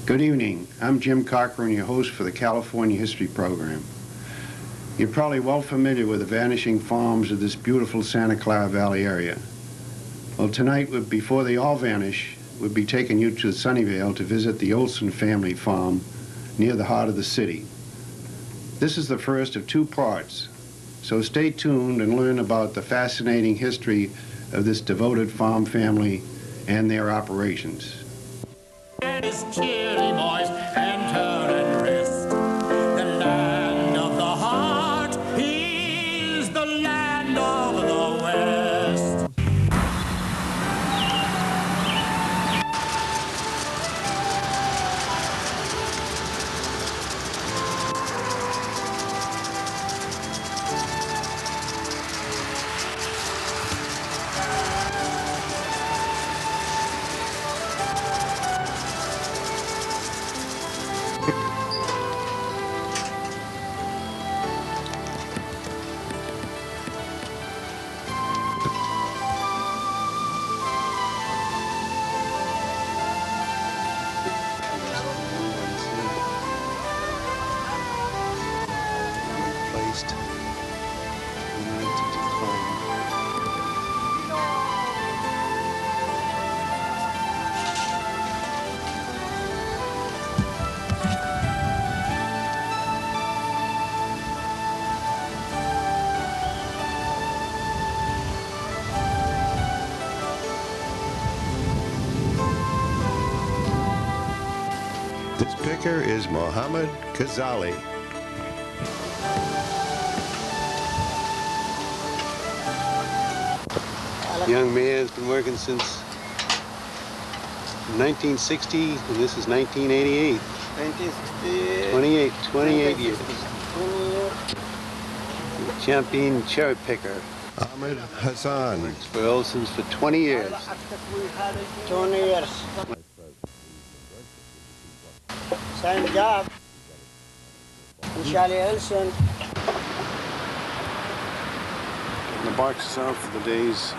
Good evening. I'm Jim Cochran, your host for the California History Program. You're probably well familiar with the vanishing farms of this beautiful Santa Clara Valley area. Well, tonight, before they all vanish, we'll be taking you to Sunnyvale to visit the Olson family farm near the heart of the city. This is the first of two parts, so stay tuned and learn about the fascinating history of this devoted farm family and their operations. Cheery boys, enter and rest. The land of the heart is the land of the West. This picker is Mohammed Kazali. Young man's been working since 1960, and this is 1988. 1960. 28 years. Champion cherry picker. Ahmed Hassan. Works for Olson's for 20 years. 20 years. Same job. Charlie Olson. And the boxes out for the day's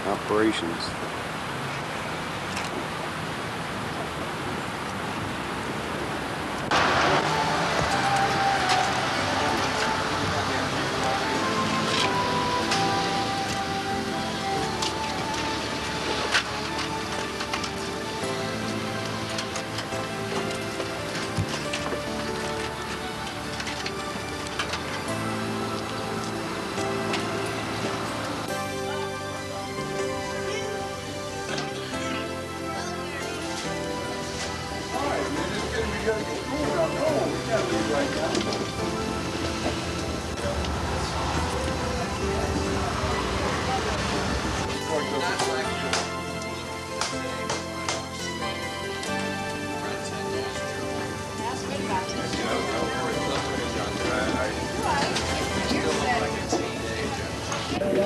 operations.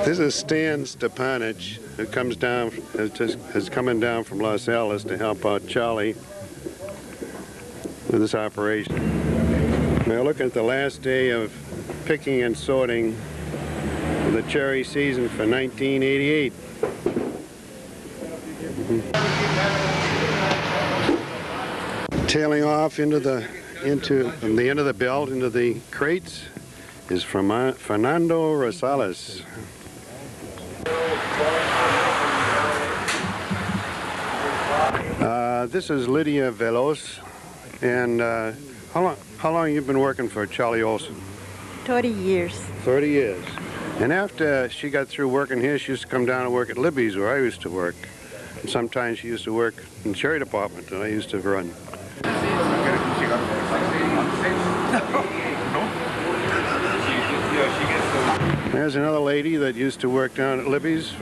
This is Stan Stepanich, who comes down, is coming down from Los Angeles to help out Charlie with this operation. We're looking at the last day of picking and sorting for the cherry season for 1988. Tailing off from the end of the belt into the crates is from Fernando Rosales. This is Lydia Velos, and how long you been working for Charlie Olson? 30 years. 30 years. And after she got through working here, she used to come down and work at Libby's, where I used to work. And sometimes she used to work in the cherry department that I used to run. There's another lady that used to work down at Libby's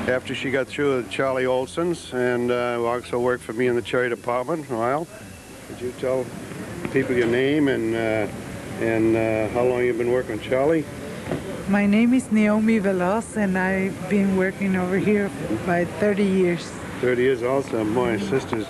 after she got through with Charlie Olson's, and also worked for me in the cherry department for a while. Could you tell people your name and how long you've been working with Charlie? My name is Naomi Veloz, and I've been working over here by 30 years. 30 years also. My sister's.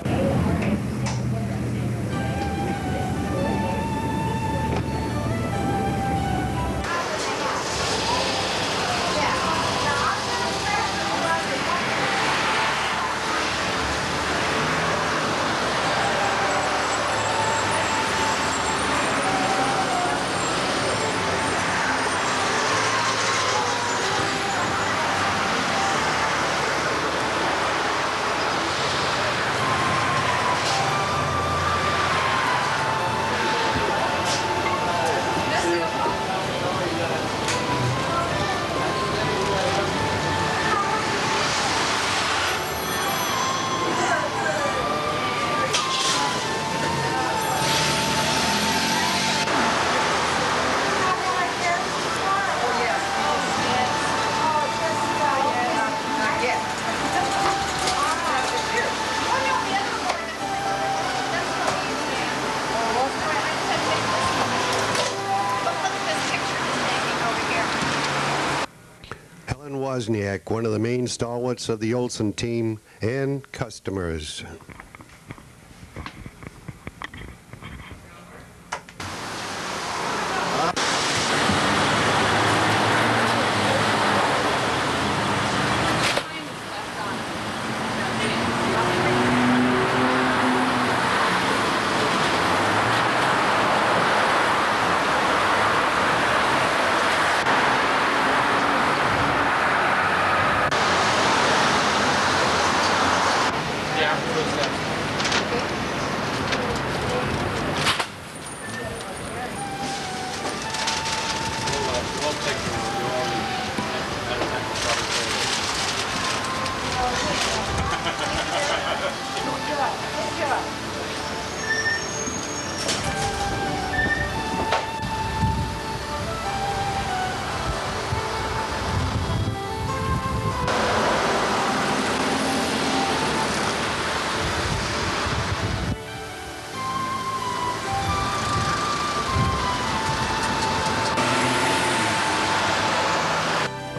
Wozniak, one of the main stalwarts of the Olson team, and customers.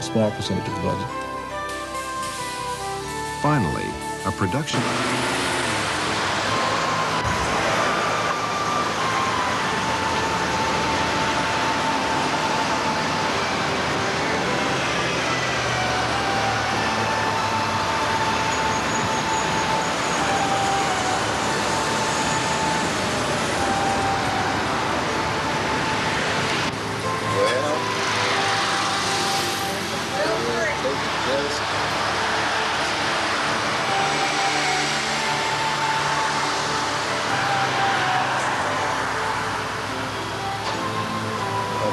Small percentage of the budget. Finally, a production.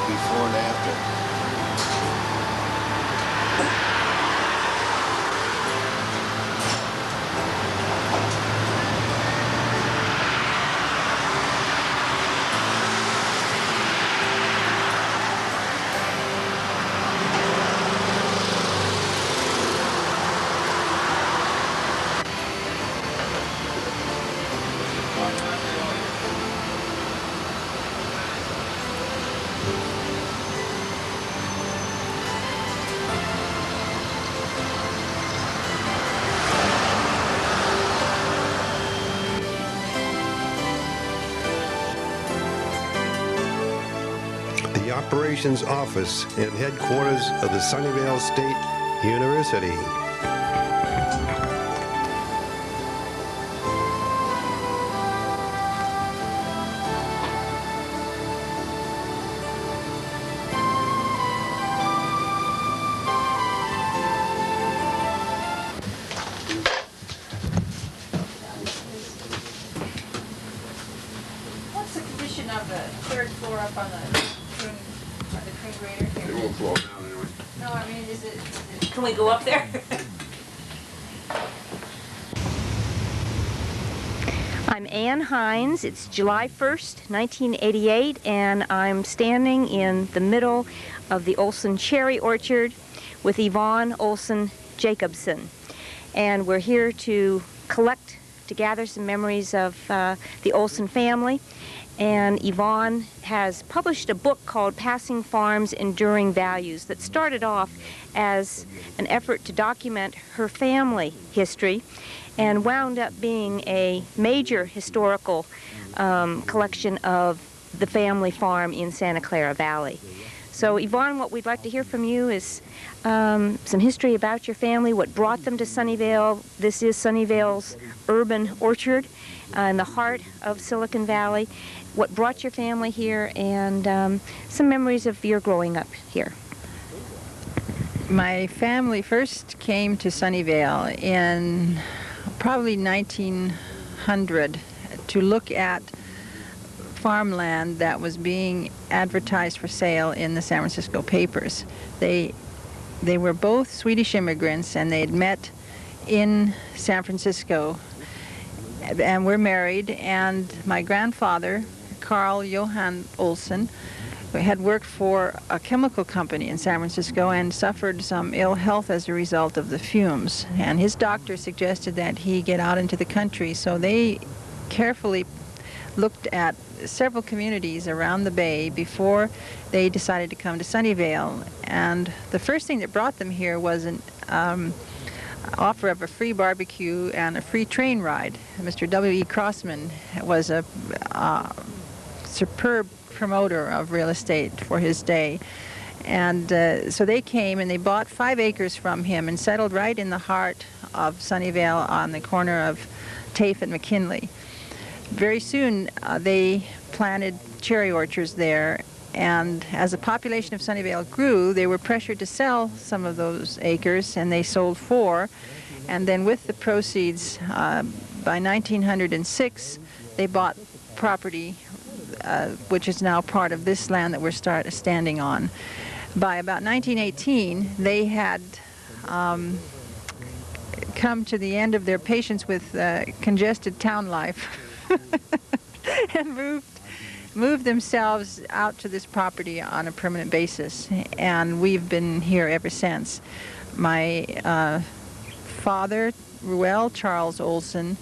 Before and after. The operations office and headquarters of the Sunnyvale State University. What's the condition of the third floor up on the twin grader here? It won't fall down anyway. No, I mean, is it, can we go up there? I'm Ann Hines. It's July 1st, 1988, and I'm standing in the middle of the Olson cherry orchard with Yvonne Olson Jacobson. And we're here to gather some memories of the Olson family. And Yvonne has published a book called Passing Farms, Enduring Values that started off as an effort to document her family history and wound up being a major historical collection of the family farm in Santa Clara Valley. So Yvonne, what we'd like to hear from you is some history about your family, what brought them to Sunnyvale. This is Sunnyvale's urban orchard in the heart of Silicon Valley. What brought your family here, and some memories of your growing up here. My family first came to Sunnyvale in probably 1900 to look at farmland that was being advertised for sale in the San Francisco papers. They were both Swedish immigrants, and they had met in San Francisco and were married, and my grandfather, Carl Johan Olson, had worked for a chemical company in San Francisco and suffered some ill health as a result of the fumes. And his doctor suggested that he get out into the country, so they carefully looked at several communities around the bay before they decided to come to Sunnyvale. And the first thing that brought them here was an offer of a free barbecue and a free train ride. Mr. W.E. Crossman was a superb promoter of real estate for his day. And so they came and they bought 5 acres from him and settled right in the heart of Sunnyvale on the corner of Tafe and McKinley. Very soon they planted cherry orchards there, and as the population of Sunnyvale grew, they were pressured to sell some of those acres, and they sold 4. And then with the proceeds, by 1906, they bought property which is now part of this land that we're standing on. By about 1918, they had come to the end of their patience with congested town life and moved themselves out to this property on a permanent basis, and we've been here ever since. My father, Ruel Charles Olson,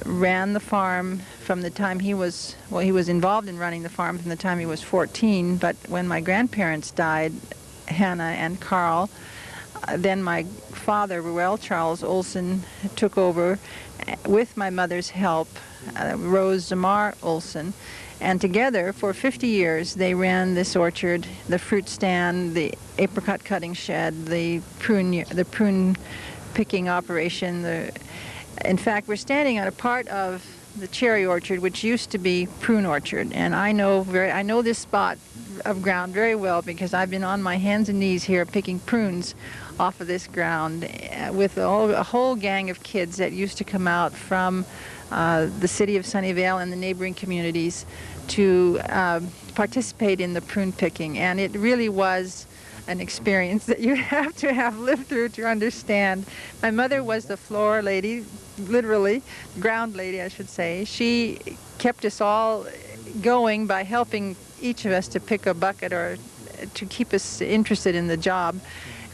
ran the farm from the time he was involved in running the farm from the time he was 14, but when my grandparents died, Hannah and Carl, then my father, Ruel Charles Olson, took over with my mother's help, Rose Zamar Olson, and together for 50 years they ran this orchard, the fruit stand, the apricot cutting shed, the prune picking operation. In fact, we're standing on a part of the cherry orchard which used to be prune orchard, and I know this spot of ground very well because I've been on my hands and knees here picking prunes off of this ground with a whole gang of kids that used to come out from the city of Sunnyvale and the neighboring communities to participate in the prune picking, and it really was an experience that you have to have lived through to understand. My mother was the floor lady, literally, ground lady, I should say. She kept us all going by helping each of us to pick a bucket or to keep us interested in the job.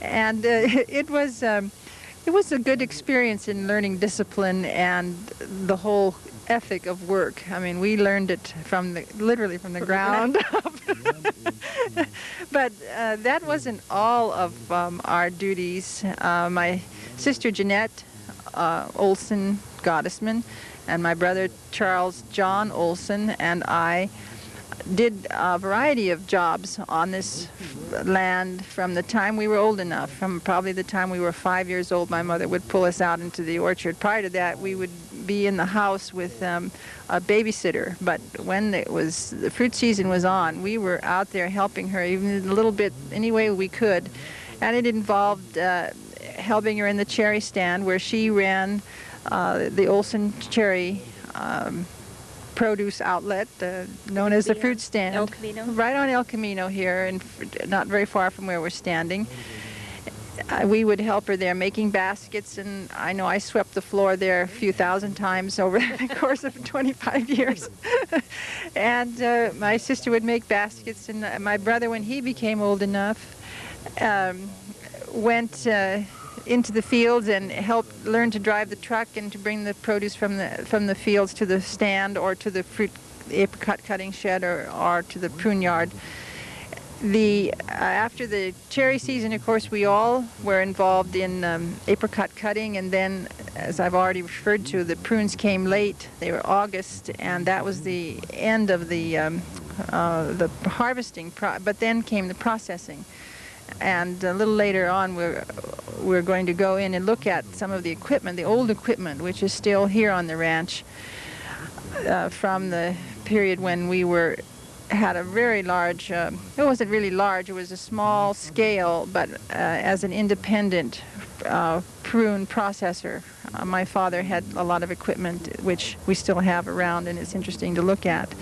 And it was a good experience in learning discipline and the whole ethic of work. I mean, we learned it literally from the ground up. But that wasn't all of our duties. My sister Jeanette Olson Gottesman and my brother Charles John Olson and I did a variety of jobs on this land from the time we were old enough. From probably the time we were 5 years old, my mother would pull us out into the orchard. Prior to that, we would be in the house with a babysitter. But when the fruit season was on, we were out there helping her even a little bit, any way we could. And it involved helping her in the cherry stand where she ran the Olson Cherry produce outlet, known as the fruit stand. El Camino. Right on El Camino here, and not very far from where we're standing. We would help her there making baskets, and I know I swept the floor there a few thousand times over the course of 25 years. And my sister would make baskets, and my brother, when he became old enough, went into the fields and helped learn to drive the truck and to bring the produce from the fields to the stand or to the apricot cutting shed or to the prune yard. After the cherry season, of course, we all were involved in apricot cutting, and then, as I've already referred to, the prunes came late. They were August, and that was the end of the harvesting. But then came the processing. And a little later on, we're going to go in and look at some of the equipment, the old equipment, which is still here on the ranch from the period when we had a very large, it wasn't really large, it was a small scale, but as an independent prune processor. My father had a lot of equipment which we still have around, and it's interesting to look at.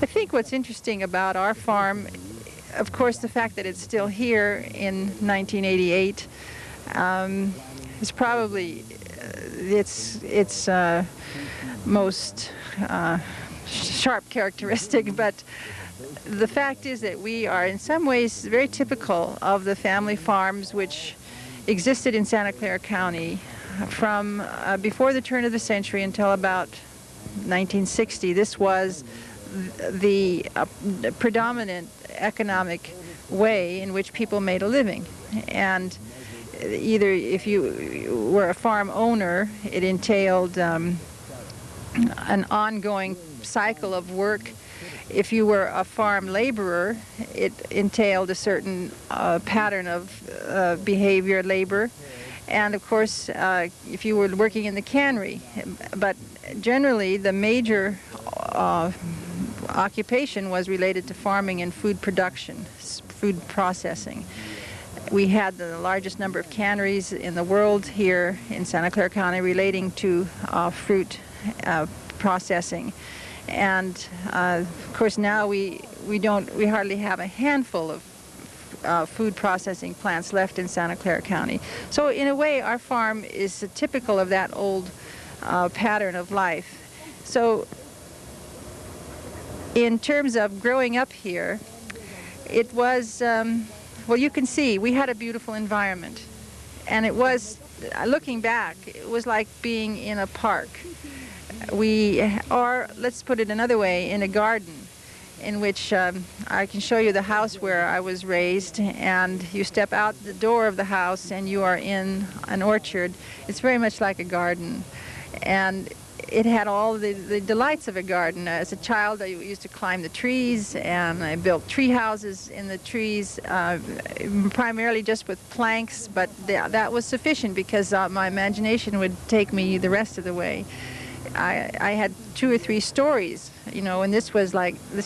I think what's interesting about our farm, of course, the fact that it's still here in 1988 is probably its most sharp characteristic, but the fact is that we are in some ways very typical of the family farms which existed in Santa Clara County from before the turn of the century until about 1960, this was the predominant economic way in which people made a living. And either if you were a farm owner, it entailed an ongoing cycle of work. If you were a farm laborer, it entailed a certain pattern of behavior, labor. And of course, if you were working in the cannery. But generally, the major occupation was related to farming and food production, food processing. We had the largest number of canneries in the world here in Santa Clara County relating to fruit processing. And of course now we hardly have a handful of food processing plants left in Santa Clara County. So in a way, our farm is typical of that old pattern of life. So in terms of growing up here, it was, well, you can see we had a beautiful environment. And it was, looking back, it was like being in a park. Or let's put it another way, in a garden, in which I can show you the house where I was raised, and you step out the door of the house and you are in an orchard. It's very much like a garden, and it had all the delights of a garden. As a child, I used to climb the trees, and I built tree houses in the trees, primarily just with planks, but that was sufficient because my imagination would take me the rest of the way. I had 2 or 3 stories, you know, and this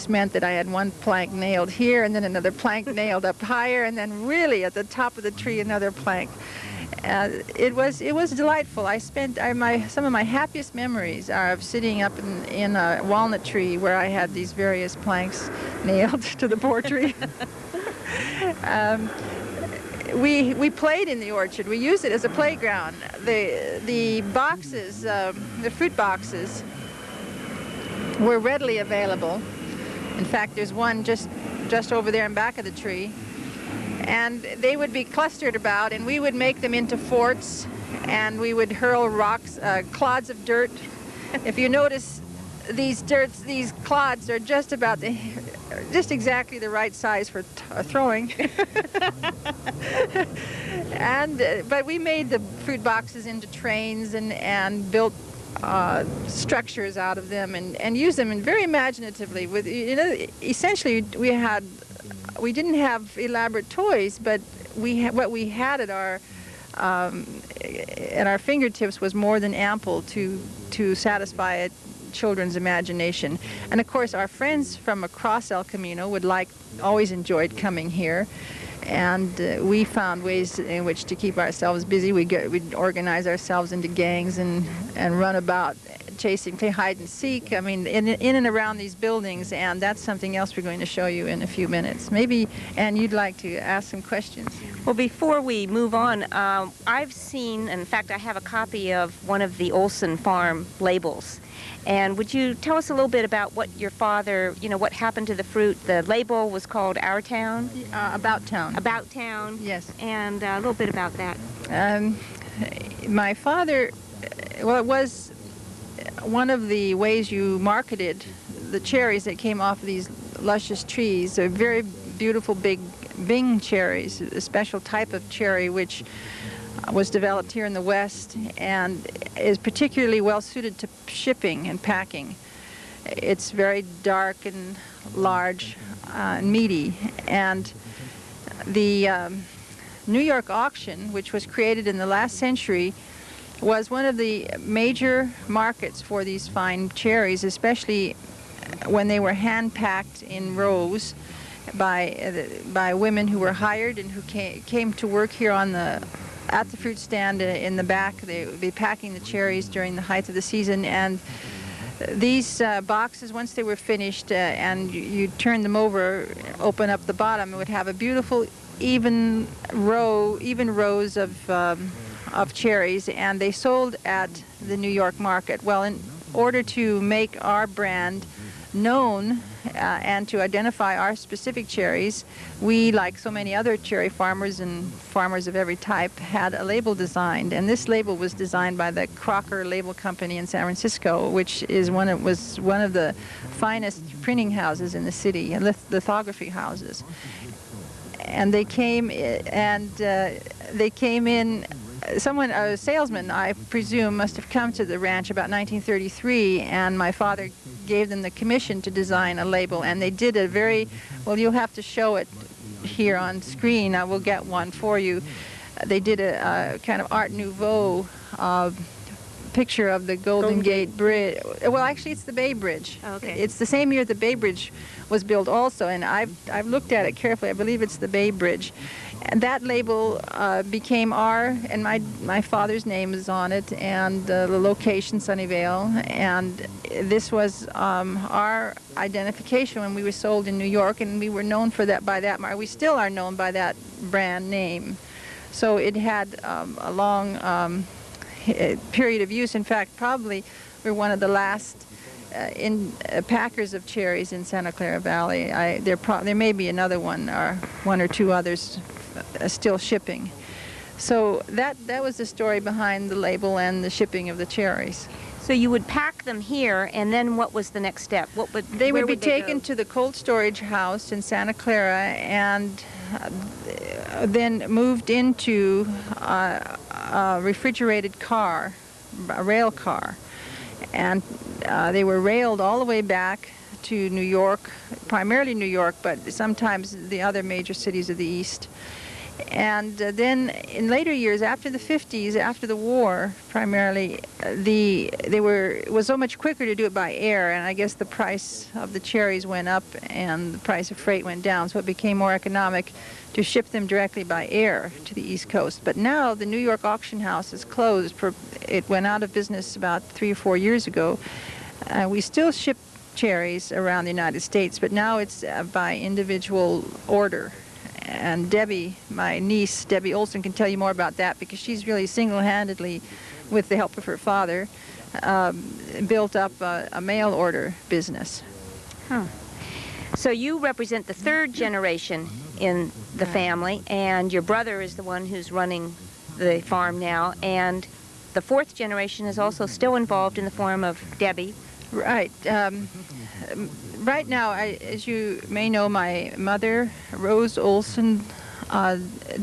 meant that I had one plank nailed here, and then another plank nailed up higher, and then really at the top of the tree another plank. It was delightful. I spent some of my happiest memories are of sitting up in a walnut tree where I had these various planks nailed to the poor tree. We played in the orchard. We used it as a playground. The boxes, the fruit boxes, were readily available. In fact, there's one just over there in back of the tree. And they would be clustered about, and we would make them into forts, and we would hurl rocks, clods of dirt. If you notice, these clods are just exactly the right size for throwing. But we made the fruit boxes into trains and built structures out of them and used them very imaginatively. With, you know, essentially we didn't have elaborate toys, but what we had at our fingertips was more than ample to satisfy a children's imagination. And of course, our friends from across El Camino always enjoyed coming here, and we found ways in which to keep ourselves busy. We'd organize ourselves into gangs and run about play hide and seek, I mean, in and around these buildings, and that's something else we're going to show you in a few minutes. Maybe, Ann, you'd like to ask some questions. Well, before we move on, I've seen, in fact, I have a copy of one of the Olson farm labels. And would you tell us a little bit about what your father, what happened to the fruit? The label was called Our Town? About Town. About Town. Yes. And a little bit about that. My father, well, it was one of the ways you marketed the cherries that came off of these luscious trees. They're very beautiful big Bing cherries, a special type of cherry which was developed here in the West and is particularly well suited to shipping and packing. It's very dark and large and meaty. And the New York auction, which was created in the last century, was one of the major markets for these fine cherries, especially when they were hand-packed in rows by women who were hired and who came to work here at the fruit stand in the back. They would be packing the cherries during the height of the season, and these boxes, once they were finished and you turned them over, open up the bottom, it would have a beautiful even rows of cherries, and they sold at the New York market. Well, in order to make our brand known and to identify our specific cherries, we, like so many other cherry farmers and farmers of every type, had a label designed. And this label was designed by the Crocker Label Company in San Francisco, which was one of the finest printing houses in the city, lithography houses. And they came in. Someone, a salesman, I presume, must have come to the ranch about 1933, and my father gave them the commission to design a label, and they did a very, well, you'll have to show it here on screen. I will get one for you. They did a kind of Art Nouveau picture of the Golden Gate Bridge. Well, actually, it's the Bay Bridge. Oh, okay. It's the same year the Bay Bridge was built also, and I've looked at it carefully. I believe it's the Bay Bridge. And that label became and my father's name is on it, and the location, Sunnyvale, and this was our identification when we were sold in New York, and we were known for that by that mark. We still are known by that brand name. So it had a long period of use. In fact, probably we're one of the last packers of cherries in Santa Clara Valley. There may be another one or one or two others still shipping. So that was the story behind the label and the shipping of the cherries. So you would pack them here, and then what was the next step? They would be taken to the cold storage house in Santa Clara and then moved into a refrigerated car, a rail car. And they were railed all the way back to New York, primarily New York, but sometimes the other major cities of the East. And then in later years, after the 50s, after the war, primarily, it was so much quicker to do it by air, and I guess the price of the cherries went up and the price of freight went down, so it became more economic to ship them directly by air to the East Coast. But now the New York auction house is closed. It went out of business about 3 or 4 years ago. We still ship cherries around the United States, but now it's by individual order. And Debbie, my niece, Debbie Olson, can tell you more about that because she's really single-handedly, with the help of her father, built up a mail order business. Huh. So you represent the third generation in the family, and your brother is the one who's running the farm now, and the fourth generation is also still involved in the form of Debbie. Right. Right now, as you may know, my mother, Rose Olson,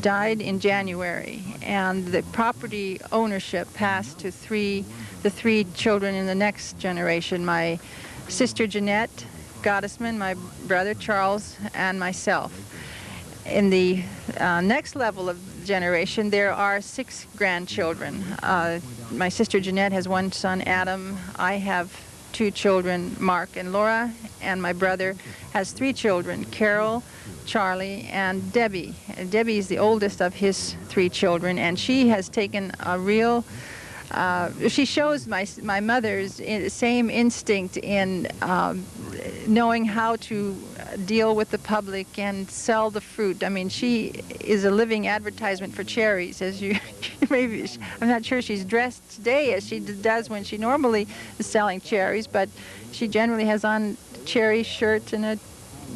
died in January, and the property ownership passed to the three children in the next generation, my sister Jeanette Gottesman, my brother Charles, and myself. In the next level of generation, there are 6 grandchildren. My sister Jeanette has 1 son, Adam. I have 2 children, Mark and Laura, and my brother has 3 children, Carol, Charlie, and Debbie. And Debbie is the oldest of his 3 children, and she has taken a real, she shows my mother's same instinct in knowing how to deal with the public and sell the fruit. I mean, she is a living advertisement for cherries, as you maybe, I'm not sure she's dressed today as she does when she normally is selling cherries, but she generally has on cherry shirt and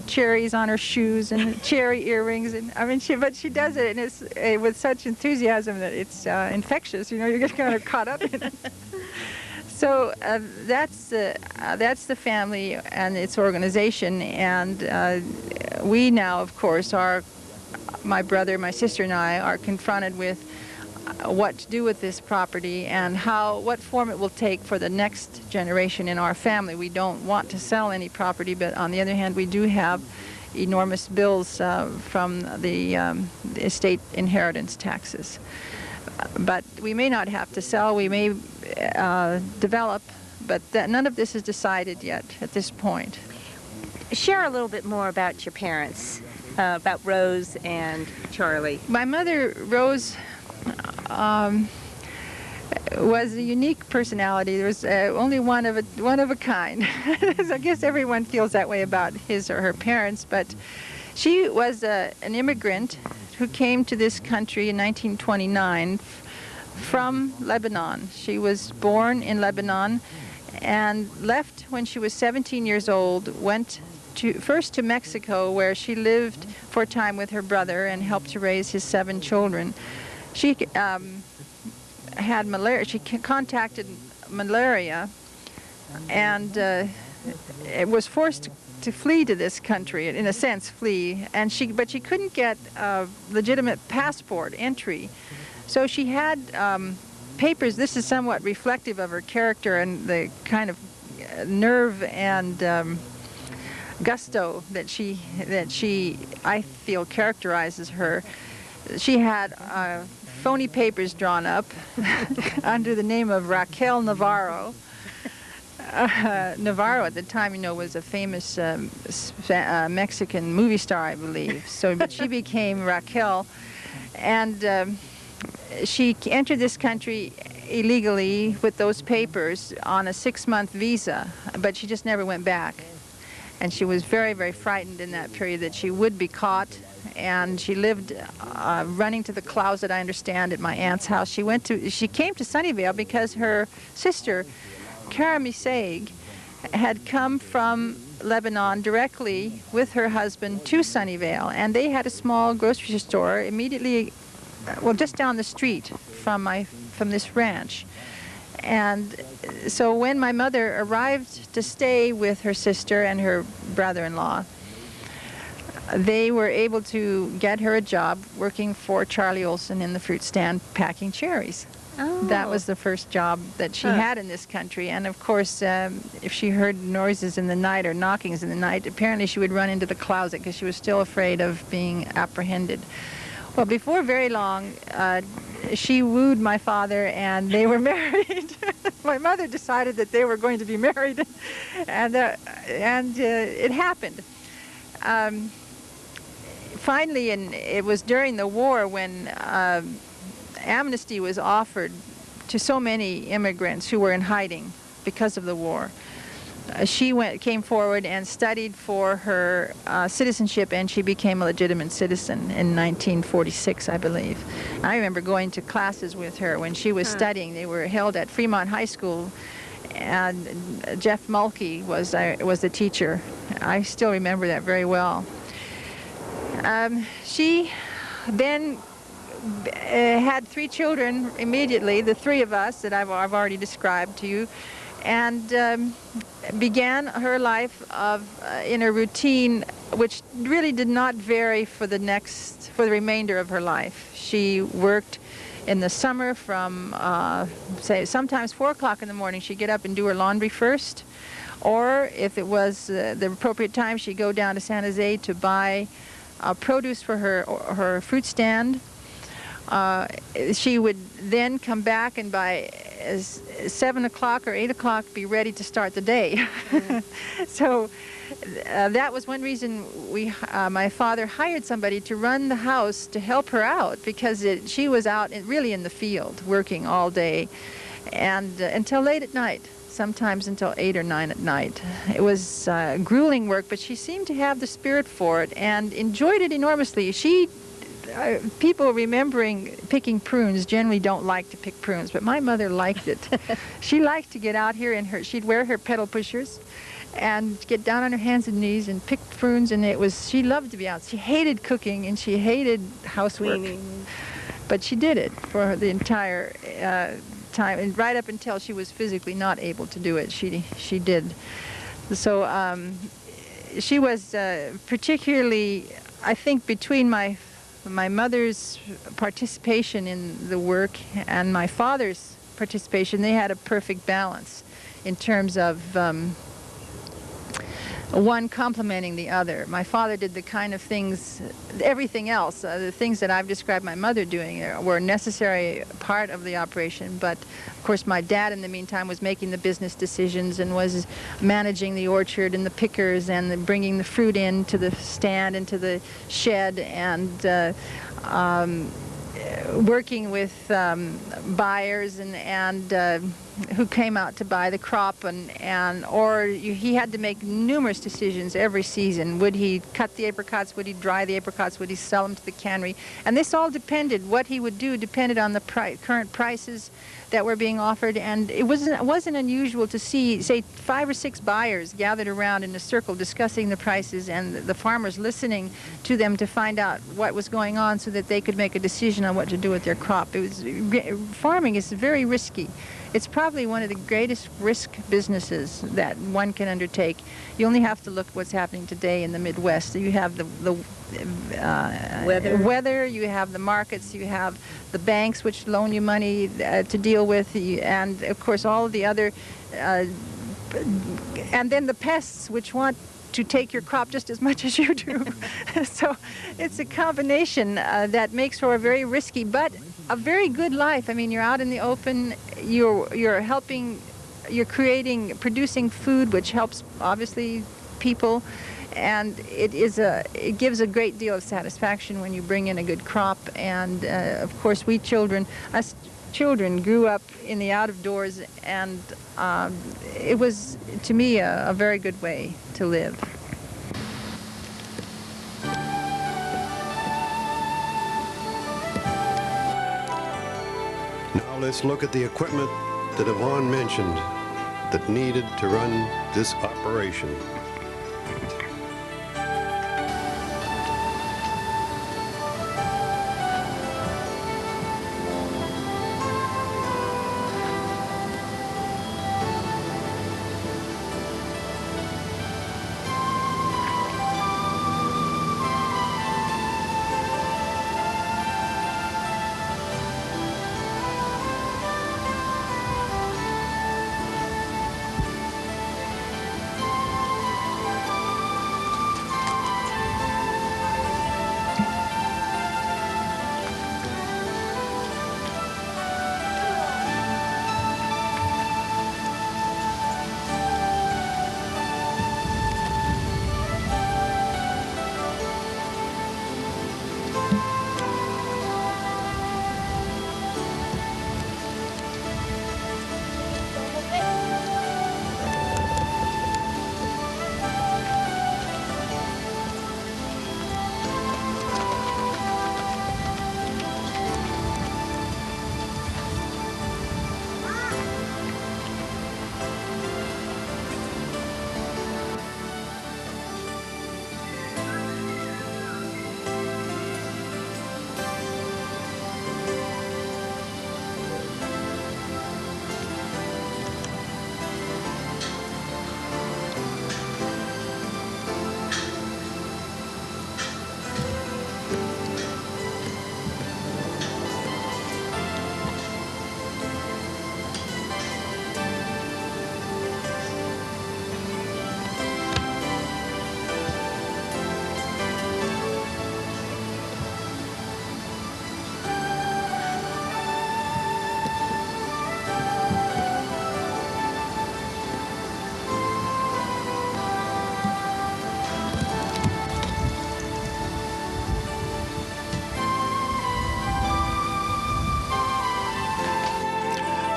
cherries on her shoes and cherry earrings, and I mean, but she does it, and it's with such enthusiasm that it's infectious. You know, you get kind of caught up in it. So that's the family and its organization, and we now, of course, my brother, my sister, and I are confronted with what to do with this property and what form it will take for the next generation in our family. We don't want to sell any property, but on the other hand, we do have enormous bills from the estate inheritance taxes. But we may not have to sell, we may develop, but none of this is decided yet at this point. Share a little bit more about your parents, about Rose and Charlie. My mother, Rose, was a unique personality. There was only one of a kind. I guess everyone feels that way about his or her parents, but she was an immigrant who came to this country in 1929 from Lebanon. She was born in Lebanon and left when she was 17 years old, went first to Mexico, where she lived for a time with her brother and helped to raise his 7 children. She had malaria. She contacted malaria, and it was forced to flee to this country, in a sense, flee. But she couldn't get a legitimate passport entry, so she had papers. This is somewhat reflective of her character and the kind of nerve and gusto that she I feel characterizes her. She had phony papers drawn up under the name of Raquel Navarro. Navarro at the time, you know, was a famous Mexican movie star, I believe. But she became Raquel, and she entered this country illegally with those papers on a 6-month visa, but she just never went back. And she was very, very frightened in that period that she would be caught. And she lived running to the closet, I understand, at my aunt's house. She came to Sunnyvale because her sister, Kara Misaig, had come from Lebanon directly with her husband to Sunnyvale, and they had a small grocery store immediately, well, just down the street from this ranch. And so when my mother arrived to stay with her sister and her brother-in-law, they were able to get her a job working for Charlie Olson in the fruit stand packing cherries. Oh. That was the first job that she had in this country. And of course, if she heard noises in the night or knockings in the night, apparently she would run into the closet because she was still afraid of being apprehended. Well, before very long, she wooed my father, and they were married. My mother decided that they were going to be married, and it happened. Finally, and it was during the war when amnesty was offered to so many immigrants who were in hiding because of the war. She came forward and studied for her citizenship, and she became a legitimate citizen in 1946, I believe. I remember going to classes with her when she was studying. They were held at Fremont High School, and Jeff Mulkey was the teacher. I still remember that very well. She then had 3 children immediately, the 3 of us that I've already described to you, and began her life in a routine which really did not vary for the remainder of her life. She worked in the summer from, say, sometimes 4 o'clock in the morning. She'd get up and do her laundry first, or if it was the appropriate time, she'd go down to San Jose to buy produce for her fruit stand. She would then come back and by 7 o'clock or 8 o'clock be ready to start the day. So that was one reason my father hired somebody to run the house to help her out, because she was out really in the field working all day and until late at night, sometimes until 8 or 9 at night. It was grueling work, but she seemed to have the spirit for it and enjoyed it enormously. People remembering picking prunes generally don't like to pick prunes, but my mother liked it. She liked to get out here she'd wear her pedal pushers and get down on her hands and knees and pick prunes, and she loved to be out. She hated cooking and she hated housework, but she did it for the entire time, and right up until she was physically not able to do it, she did. So she was particularly, I think, between my mother's participation in the work and my father's participation, they had a perfect balance in terms of one complementing the other. My father did the kind of things, everything else, the things that I've described my mother doing were a necessary part of the operation, but of course my dad in the meantime was making the business decisions and was managing the orchard and the pickers and bringing the fruit in to the stand and to the shed, and working with buyers and who came out to buy the crop, he had to make numerous decisions every season. Would he cut the apricots? Would he dry the apricots? Would he sell them to the cannery? And this all depended, what he would do depended on the current prices, that were being offered, and it wasn't unusual to see, say, 5 or 6 buyers gathered around in a circle discussing the prices, and the farmers listening to them to find out what was going on so that they could make a decision on what to do with their crop. Farming is very risky. It's probably one of the greatest risk businesses that one can undertake. You only have to look at what's happening today in the Midwest. You have the weather, you have the markets, you have the banks which loan you money to deal with, and of course all of the other, and then the pests which want to take your crop just as much as you do. So it's a combination that makes for a very risky but a very good life. I mean, you're out in the open, you're helping, you're producing food which helps obviously people, and it gives a great deal of satisfaction when you bring in a good crop. And of course us children grew up in the out of doors, and it was to me a very good way to live. Now let's look at the equipment that Yvonne mentioned that needed to run this operation.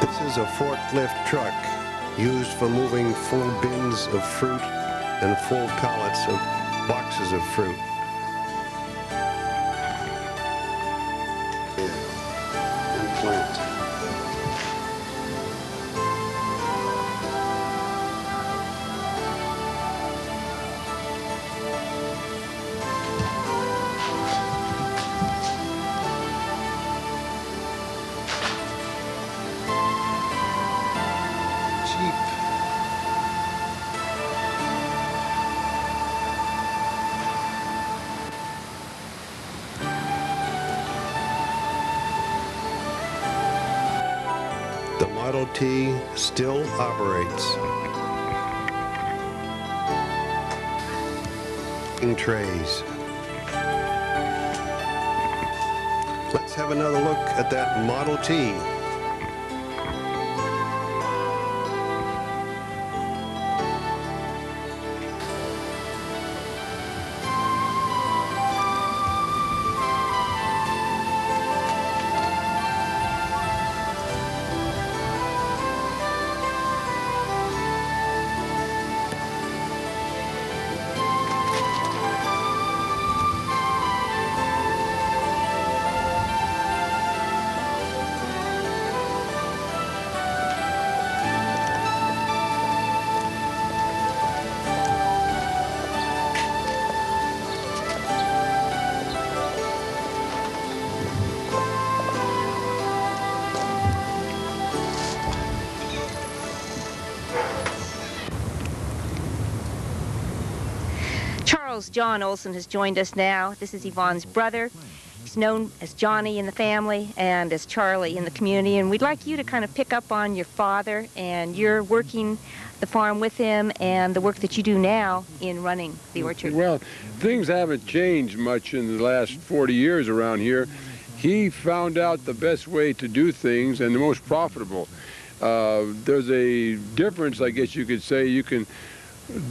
This is a forklift truck used for moving full bins of fruit and full pallets of boxes of fruit. And plant. The Model T still operates. Trays. Let's have another look at that Model T. Charles John Olson has joined us now. This is Yvonne's brother. He's known as Johnny in the family and as Charlie in the community, and we'd like you to kind of pick up on your father and your working the farm with him and the work that you do now in running the orchard. Well, things haven't changed much in the last 40 years around here. He found out the best way to do things and the most profitable. There's a difference, I guess you could say. You can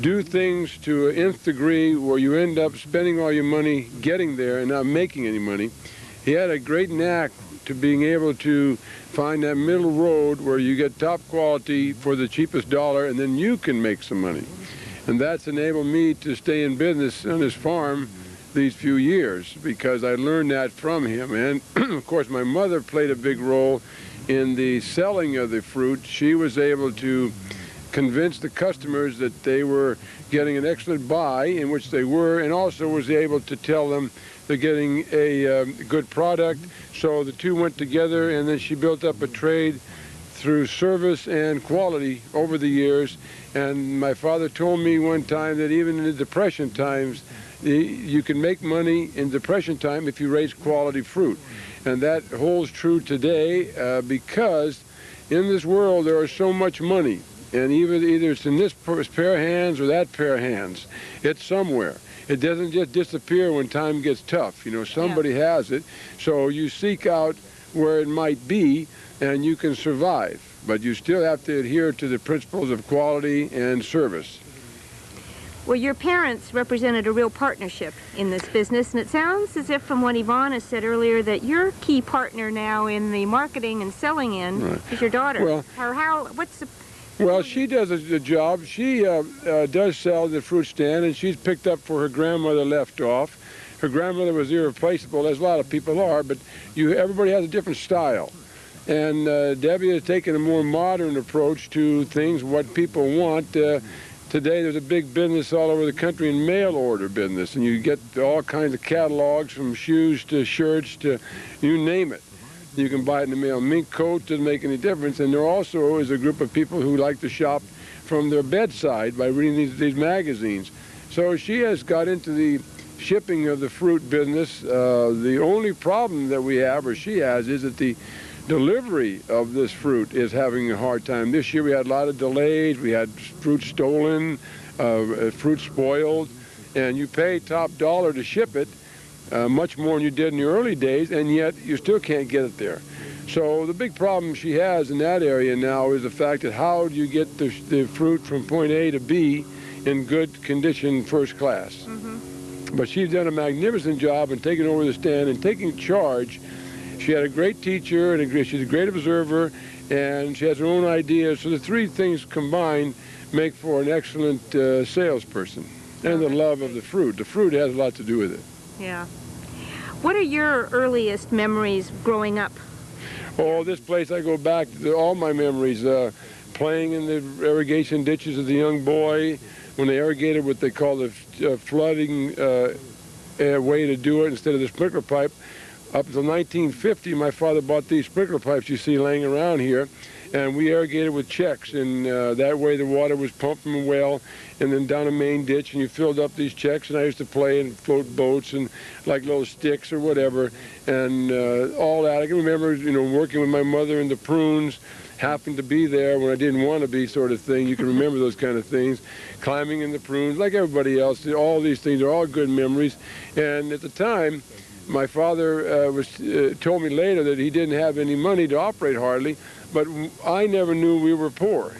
do things to an nth degree where you end up spending all your money getting there and not making any money. He had a great knack to being able to find that middle road where you get top quality for the cheapest dollar, and then you can make some money. And that's enabled me to stay in business on this farm these few years, because I learned that from him. And of course my mother played a big role in the selling of the fruit. She was able to convince the customers that they were getting an excellent buy, in which they were, and also was able to tell them they're getting a good product. So the two went together, and then she built up a trade through service and quality over the years. And my father told me one time that even in the Depression times, you can make money in Depression time if you raise quality fruit. And that holds true today because in this world there is so much money. And either it's in this pair of hands or that pair of hands. It's somewhere. It doesn't just disappear when time gets tough. You know, somebody has it. So you seek out where it might be, and you can survive. But you still have to adhere to the principles of quality and service. Well, your parents represented a real partnership in this business, and it sounds as if, from what Yvonne has said earlier, that your key partner now in the marketing and selling end is your daughter. Well, what's the... Well, she does a job. She does sell the fruit stand, and she's picked up where her grandmother left off. Her grandmother was irreplaceable, as a lot of people are, but everybody has a different style. And Debbie has taken a more modern approach to things, what people want. Today there's a big business all over the country in mail order business, and you get all kinds of catalogs from shoes to shirts to you name it. You can buy it in the mail. Mink coat doesn't make any difference. And there also is a group of people who like to shop from their bedside by reading these magazines. So she has got into the shipping of the fruit business. The only problem that we have, or she has, is that the delivery of this fruit is having a hard time. This year we had a lot of delays. We had fruit stolen, fruit spoiled, and you pay top dollar to ship it. Much more than you did in the early days, and yet you still can't get it there. So the big problem she has in that area now is the fact that how do you get the fruit from point A to B in good condition, first class. Mm-hmm. But she's done a magnificent job in taking over the stand and taking charge. She had a great teacher, and she's a great observer, and she has her own ideas. So the three things combined make for an excellent salesperson, and the love of the fruit. The fruit has a lot to do with it. Yeah. What are your earliest memories growing up? Oh, this place, I go back to all my memories. Playing in the irrigation ditches as a young boy, when they irrigated what they call the flooding way to do it instead of the sprinkler pipe. Up until 1950, my father bought these sprinkler pipes you see laying around here, and we irrigated with checks, and that way the water was pumped from a well and then down a main ditch, and you filled up these checks, and I used to play and float boats and like little sticks or whatever, and all that. I can remember, you know, working with my mother in the prunes, happened to be there when I didn't want to be, sort of thing. You can remember those kind of things. Climbing in the prunes, like everybody else. All these things are all good memories. And at the time, my father told me later that he didn't have any money to operate hardly, but I never knew we were poor.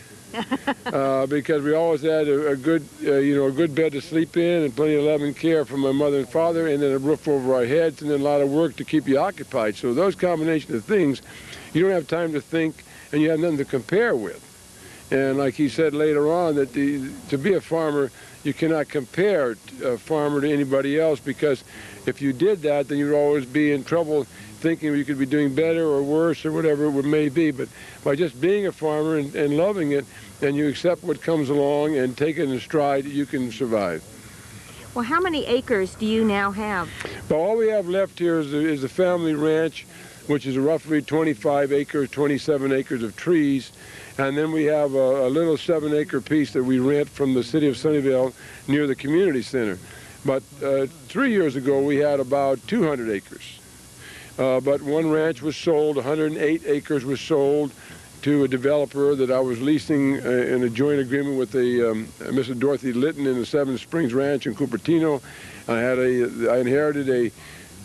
Because we always had a good, a good bed to sleep in and plenty of love and care from my mother and father, and then a roof over our heads, and then a lot of work to keep you occupied. So those combination of things, you don't have time to think, and you have nothing to compare with. And like he said later on, that to be a farmer, you cannot compare a farmer to anybody else, because if you did that, then you'd always be in trouble thinking you could be doing better or worse or whatever it may be. But by just being a farmer and loving it, and you accept what comes along and take it in stride, you can survive. Well, how many acres do you now have? Well, all we have left here is the family ranch, which is roughly 25 acres, 27 acres of trees. And then we have a little 7-acre piece that we rent from the city of Sunnyvale near the community center. But 3 years ago, we had about 200 acres. But one ranch was sold, 108 acres was sold to a developer that I was leasing in a joint agreement with Mrs. Dorothy Litton in the Seven Springs Ranch in Cupertino. I inherited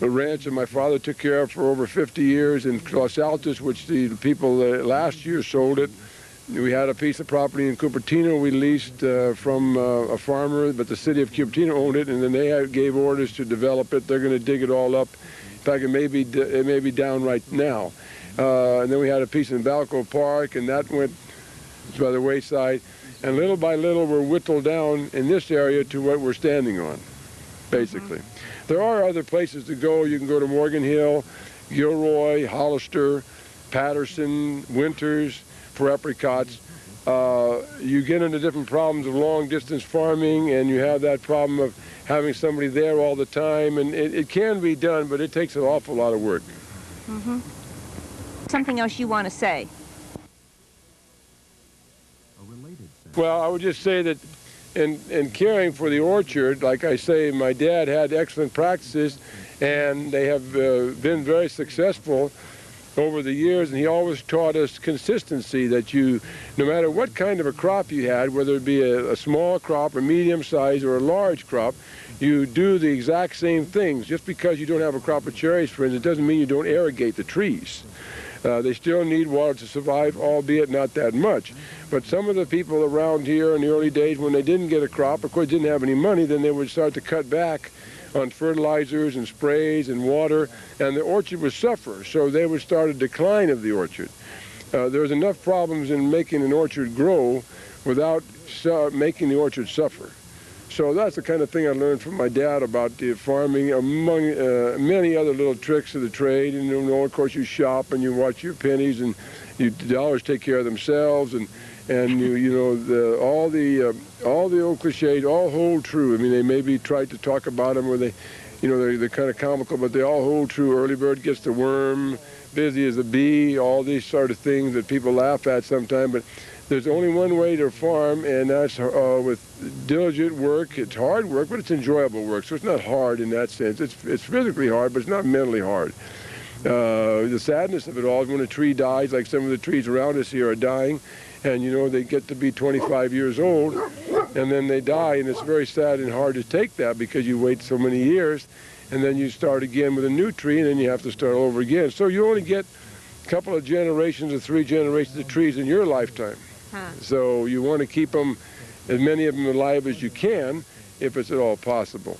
a ranch that my father took care of for over 50 years in Los Altos, which the people last year sold it. We had a piece of property in Cupertino we leased from a farmer, but the city of Cupertino owned it, and then they gave orders to develop it. They're going to dig it all up. In fact, it may be down right now. And then we had a piece in Valco Park, and that went by the wayside. And little by little, we're whittled down in this area to what we're standing on, basically. There are other places to go. You can go to Morgan Hill, Gilroy, Hollister, Patterson, Winters for apricots. You get into different problems of long-distance farming, and you have that problem of having somebody there all the time. And it can be done, but it takes an awful lot of work. Mm-hmm. Something else you want to say? Well, I would just say that in caring for the orchard, like I say, my dad had excellent practices, and they have been very successful over the years, and he always taught us consistency, that no matter what kind of a crop you had, whether it be a small crop, a medium size, or a large crop, you do the exact same things. Just because you don't have a crop of cherries, for instance, doesn't mean you don't irrigate the trees. They still need water to survive, albeit not that much. But some of the people around here in the early days, when they didn't get a crop, of course didn't have any money, then they would start to cut back on fertilizers and sprays and water, and the orchard would suffer. So they would start a decline of the orchard. There's enough problems in making an orchard grow without making the orchard suffer. So that's the kind of thing I learned from my dad about the farming, among many other little tricks of the trade. And of course, you shop and you watch your pennies, and the dollars take care of themselves. And all the old cliches all hold true. I mean, they maybe tried to talk about them, where they're kind of comical, but they all hold true. Early bird gets the worm, busy as a bee, all these sort of things that people laugh at sometimes. But there's only one way to farm, and that's with diligent work. It's hard work, but it's enjoyable work. So it's not hard in that sense. It's physically hard, but it's not mentally hard. The sadness of it all is when a tree dies, like some of the trees around us here are dying, and they get to be 25 years old, and then they die, and it's very sad and hard to take that, because you wait so many years, and then you start again with a new tree, and then you have to start over again. So you only get a couple of generations or 3 generations of trees in your lifetime. So you want to keep them, as many of them alive as you can, if it's at all possible.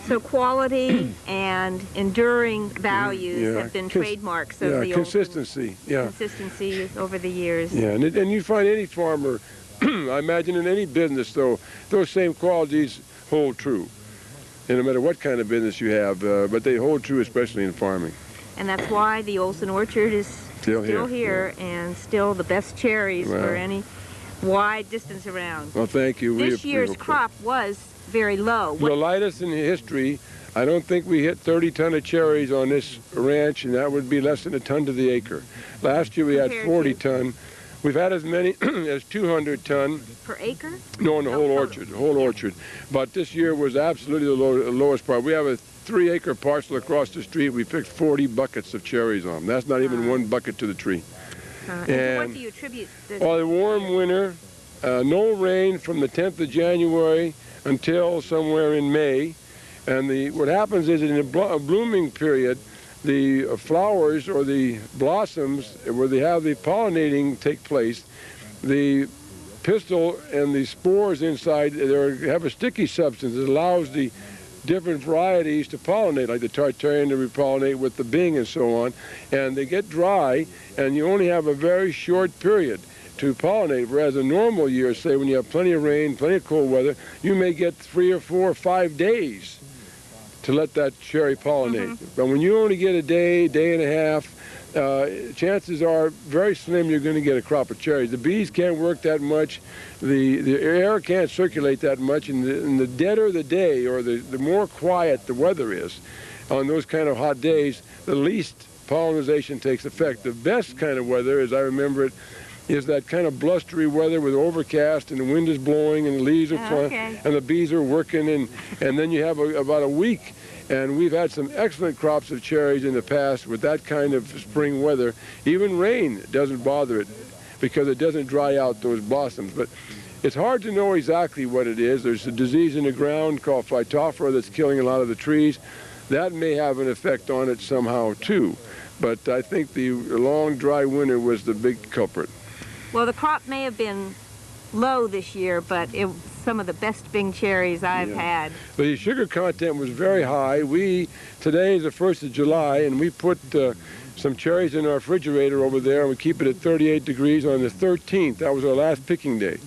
So quality and enduring values have been trademarks of the consistency. Consistency over the years. Yeah, and you find any farmer, I imagine in any business, though, those same qualities hold true. And no matter what kind of business you have, but they hold true, especially in farming. And that's why the Olson Orchard is still here and still the best cherries for any wide distance around. Well, thank you. This year's crop was very low. The lightest in history. I don't think we hit 30 ton of cherries on this ranch, and that would be less than a ton to the acre. Last year we had 40 ton. We've had as many as 200 ton. Per acre? No, in the whole orchard, orchard. But this year was absolutely the lowest part. We have a 3-acre parcel across the street. We picked 40 buckets of cherries on them. That's not even 1 bucket to the tree. And what do you attribute this? Well, the warm winter, no rain from the 10th of January until somewhere in May. And what happens is in a blooming period, the flowers or the blossoms, where they have the pollinating take place, the pistil and the spores inside have a sticky substance that allows the different varieties to pollinate, like the Tartarian to repollinate with the Bing and so on, and they get dry, and you only have a very short period to pollinate, whereas a normal year, say when you have plenty of rain, plenty of cold weather, you may get 3 or 4 or 5 days to let that cherry pollinate. But when you only get a day, day and a half, chances are very slim you're going to get a crop of cherries. The bees can't work that much, the air can't circulate that much, and the deader the day, or the more quiet the weather is on those kind of hot days, the least pollination takes effect. The best kind of weather, as I remember it, is that kind of blustery weather with overcast and the wind is blowing and the leaves are flying and the bees are working, and then you have about a week. And we've had some excellent crops of cherries in the past with that kind of spring weather. Even rain doesn't bother it because it doesn't dry out those blossoms. But it's hard to know exactly what it is. There's a disease in the ground called phytophthora that's killing a lot of the trees. That may have an effect on it somehow too. But I think the long dry winter was the big culprit. Well, the crop may have been low this year, but it was some of the best Bing cherries I've had. The sugar content was very high. Today is the 1st of July, and we put some cherries in our refrigerator over there, and we keep it at 38 degrees on the 13th. That was our last picking day.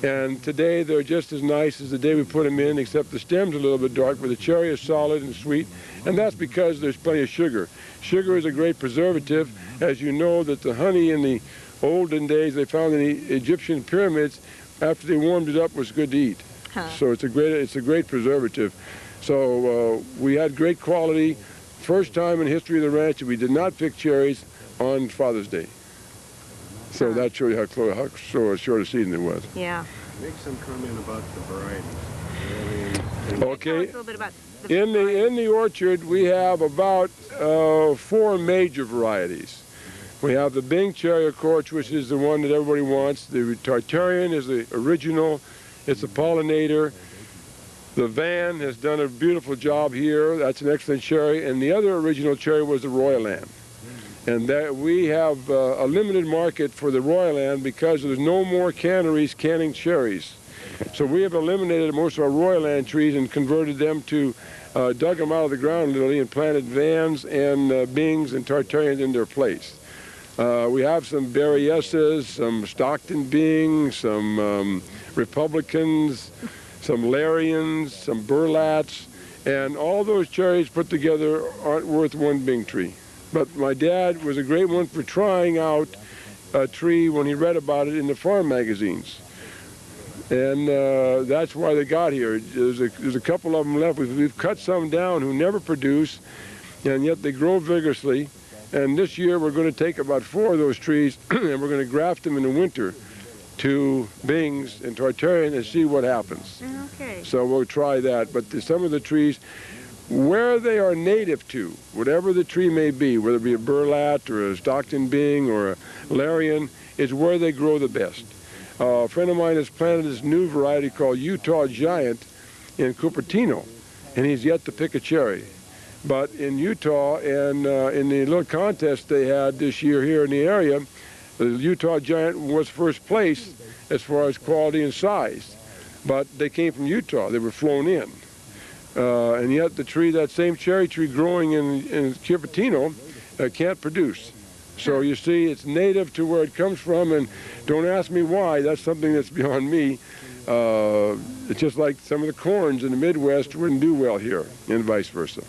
And today they're just as nice as the day we put them in, except the stem's a little bit dark, but the cherry is solid and sweet, and that's because there's plenty of sugar. Sugar is a great preservative. As you know, that the honey in the olden days they found in the Egyptian pyramids, after they warmed it up, was good to eat. So it's a great preservative. So we had great quality. First time in the history of the ranch that we did not pick cherries on Father's Day. So that shows you how short a season it was. Yeah. Make some comment about the varieties. Okay. Tell us a little bit about In the orchard, we have about 4 major varieties. We have the Bing cherry, of course, which is the one that everybody wants. The Tartarian is the original. It's a pollinator. The Van has done a beautiful job here. That's an excellent cherry. And the other original cherry was the Royal Anne. And that we have a limited market for the Royal Anne because there's no more canneries canning cherries. So we have eliminated most of our Royal Anne trees and converted them to, dug them out of the ground literally and planted Vans and Bings and Tartarians in their place. We have some Berryessas, some Stockton Bings, some Republicans, some Larians, some Burlats, and all those cherries put together aren't worth one Bing tree. But my dad was a great one for trying out a tree when he read about it in the farm magazines. And that's why they got here. There's a couple of them left. We've cut some down who never produce, and yet they grow vigorously. And this year we're going to take about 4 of those trees and we're going to graft them in the winter to Bings and Tartarian and see what happens. Okay. So we'll try that. But some of the trees, where they are native to, whatever the tree may be, whether it be a burlat or a Stockton Bing or a Larian, is where they grow the best. A friend of mine has planted this new variety called Utah Giant in Cupertino, and he's yet to pick a cherry. But in Utah and in the little contest they had this year here in the area, the Utah Giant was first place as far as quality and size. But they came from Utah. They were flown in. And yet the tree, that same cherry tree growing in Cupertino, can't produce. So you see, it's native to where it comes from, and don't ask me why. That's something that's beyond me. It's just like some of the corns in the Midwest wouldn't do well here, and vice versa.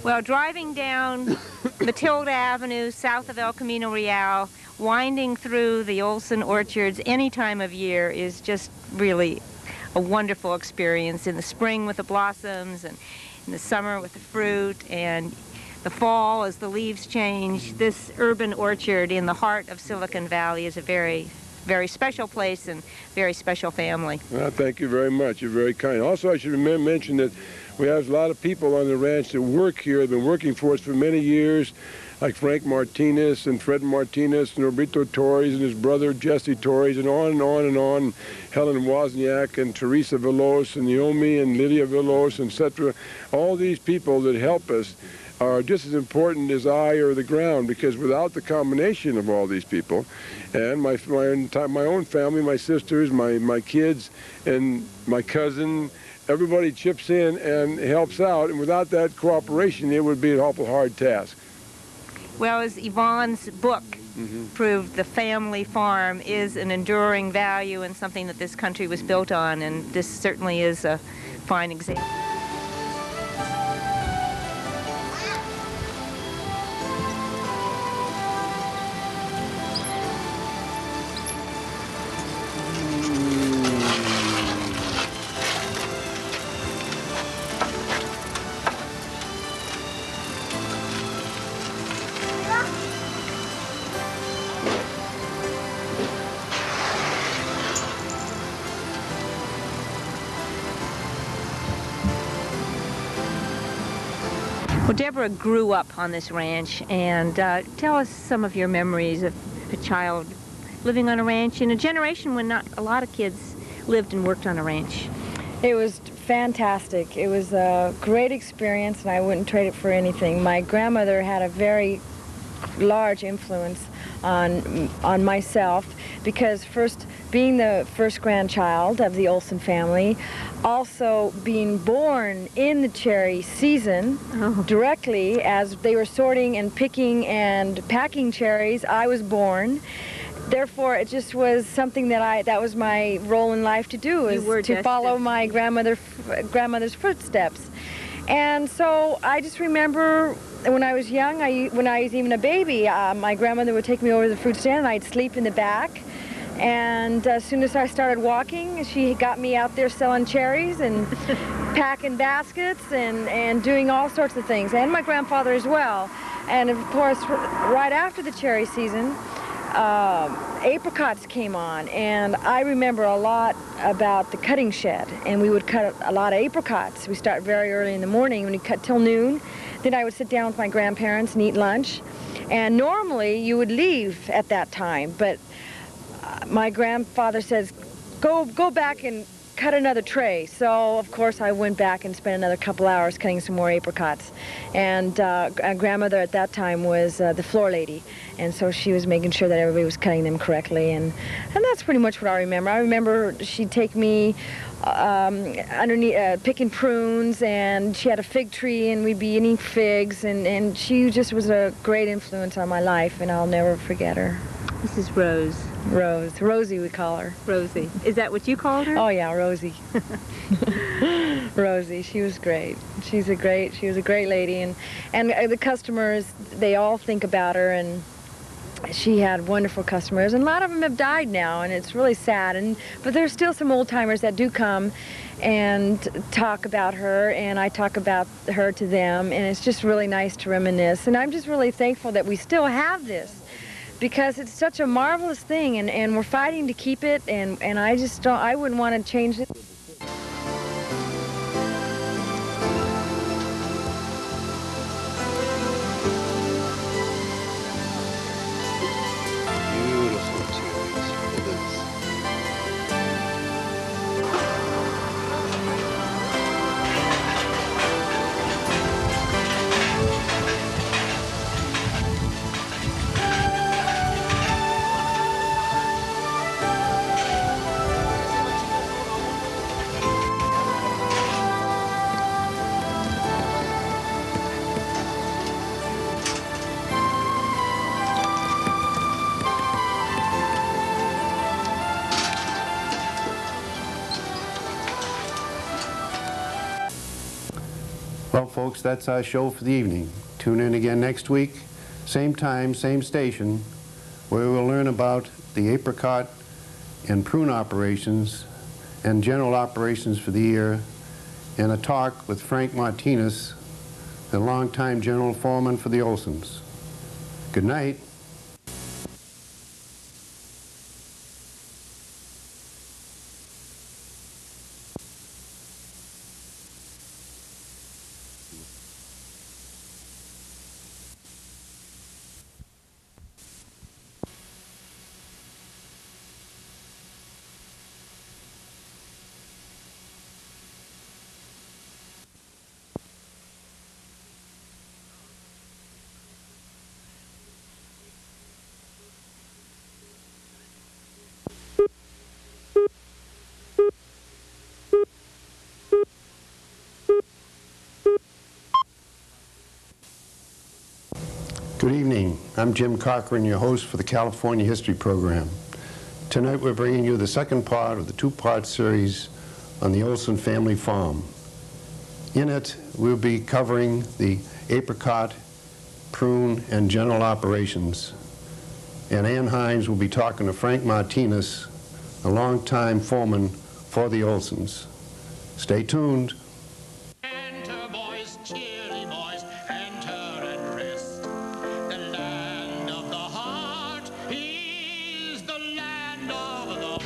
Well, driving down Matilda Avenue, south of El Camino Real, winding through the Olson orchards any time of year is just really a wonderful experience. In the spring with the blossoms, and in the summer with the fruit, and the fall as the leaves change. This urban orchard in the heart of Silicon Valley is a very, very special place and very special family. Well, thank you very much. You're very kind. Also, I should mention that we have a lot of people on the ranch that work here, have been working for us for many years, like Frank Martinez and Fred Martinez and Roberto Torres and his brother Jesse Torres, and on and on and on. Helen Wozniak and Teresa Velos and Naomi and Lydia Velos, etc. All these people that help us are just as important as I or the ground, because without the combination of all these people, and my own family, my sisters, my kids, and my cousin, everybody chips in and helps out, and without that cooperation, it would be an awful hard task. Well, as Yvonne's book proved, the family farm is an enduring value and something that this country was built on, and this certainly is a fine example. Well, Deborah grew up on this ranch, and tell us some of your memories of a child living on a ranch in a generation when not a lot of kids lived and worked on a ranch. It was fantastic. It was a great experience, and I wouldn't trade it for anything. My grandmother had a very large influence on myself, because first, being the first grandchild of the Olson family, also being born in the cherry season, directly as they were sorting and picking and packing cherries, I was born. Therefore, it just was something that was my role in life to do, is to follow my grandmother's footsteps. And so I just remember when I was young, when I was even a baby, my grandmother would take me over to the fruit stand, and I'd sleep in the back. And as soon as I started walking, she got me out there selling cherries and packing baskets and doing all sorts of things, and my grandfather as well. And of course, right after the cherry season, apricots came on, and I remember a lot about the cutting shed, and we would cut a lot of apricots. We start very early in the morning, and we cut till noon. Then I would sit down with my grandparents and eat lunch, and normally you would leave at that time, but my grandfather says, go back and cut another tray. So of course I went back and spent another couple hours cutting some more apricots. And grandmother at that time was the floor lady, and so she was making sure that everybody was cutting them correctly, and that's pretty much what I remember. I remember she'd take me underneath picking prunes, and she had a fig tree, and we'd be eating figs, and she just was a great influence on my life, and I'll never forget her. This is Rose. Rosie, we call her. Rosie. Is that what you called her? Oh yeah, Rosie. Rosie, she was great. She was a great lady, and the customers, they all think about her, and she had wonderful customers, and a lot of them have died now, and it's really sad, but there's still some old timers that do come and talk about her, and I talk about her to them, and it's just really nice to reminisce, and I'm just really thankful that we still have this, because it's such a marvelous thing, and we're fighting to keep it, and I wouldn't want to change it. Well, folks, that's our show for the evening. Tune in again next week, same time, same station, where we'll learn about the apricot and prune operations and general operations for the year, and a talk with Frank Martinez, the longtime general foreman for the Olsons. Good night. Good evening. I'm Jim Cochran, your host for the California History Program. Tonight we're bringing you the second part of the two-part series on the Olson family farm. In it, we'll be covering the apricot, prune, and general operations. And Ann Hines will be talking to Frank Martinez, a longtime foreman for the Olsons. Stay tuned. Enter, boys, cheery boys, enter and rest. The land of the heart is the land of the...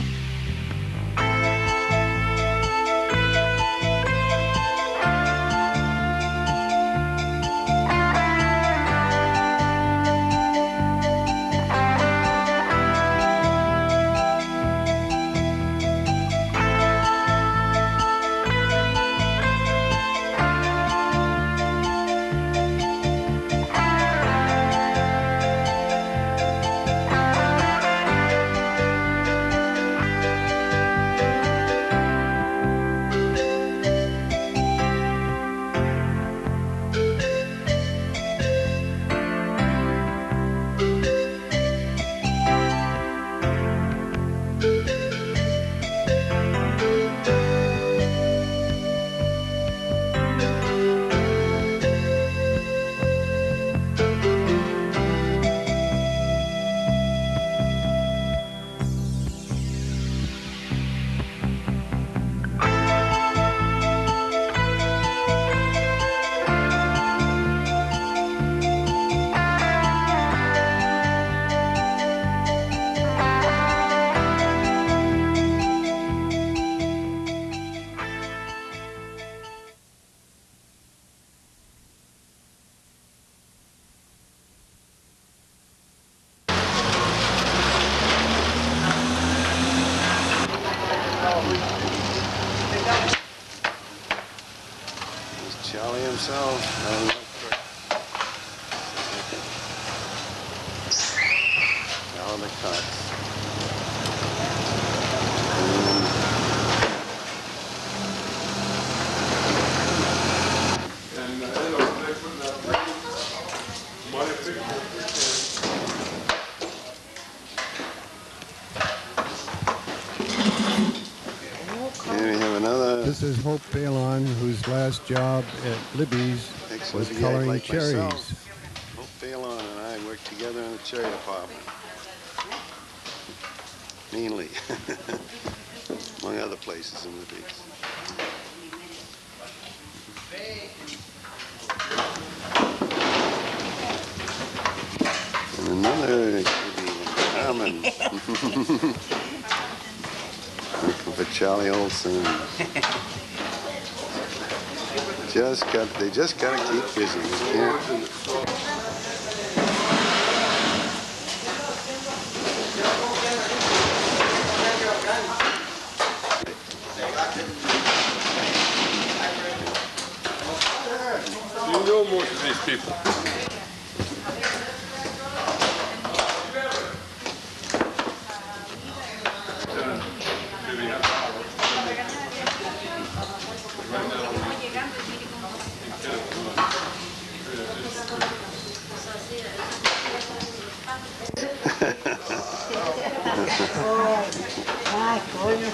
There's Charlie himself. All the cuts. Here we have another. This is Hope Balon, whose last job at Libby's was coloring like cherries. myself. Hope Balon and I worked together in the cherry department. Mainly. Among other places in Libby's. And another Carmen. Looking for Charlie Olson. They just gotta keep busy. They can't. You know most of these people. Ay, coño.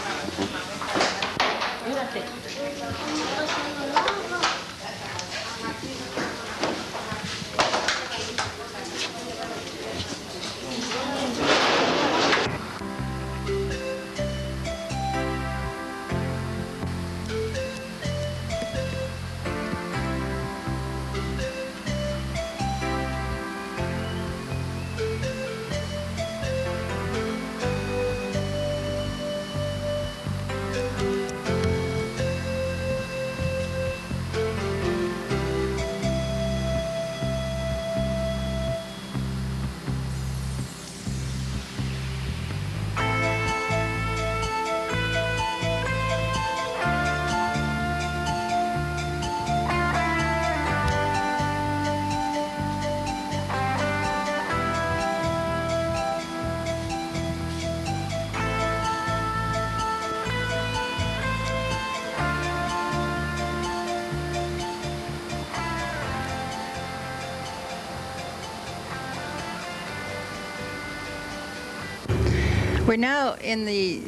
We're now in the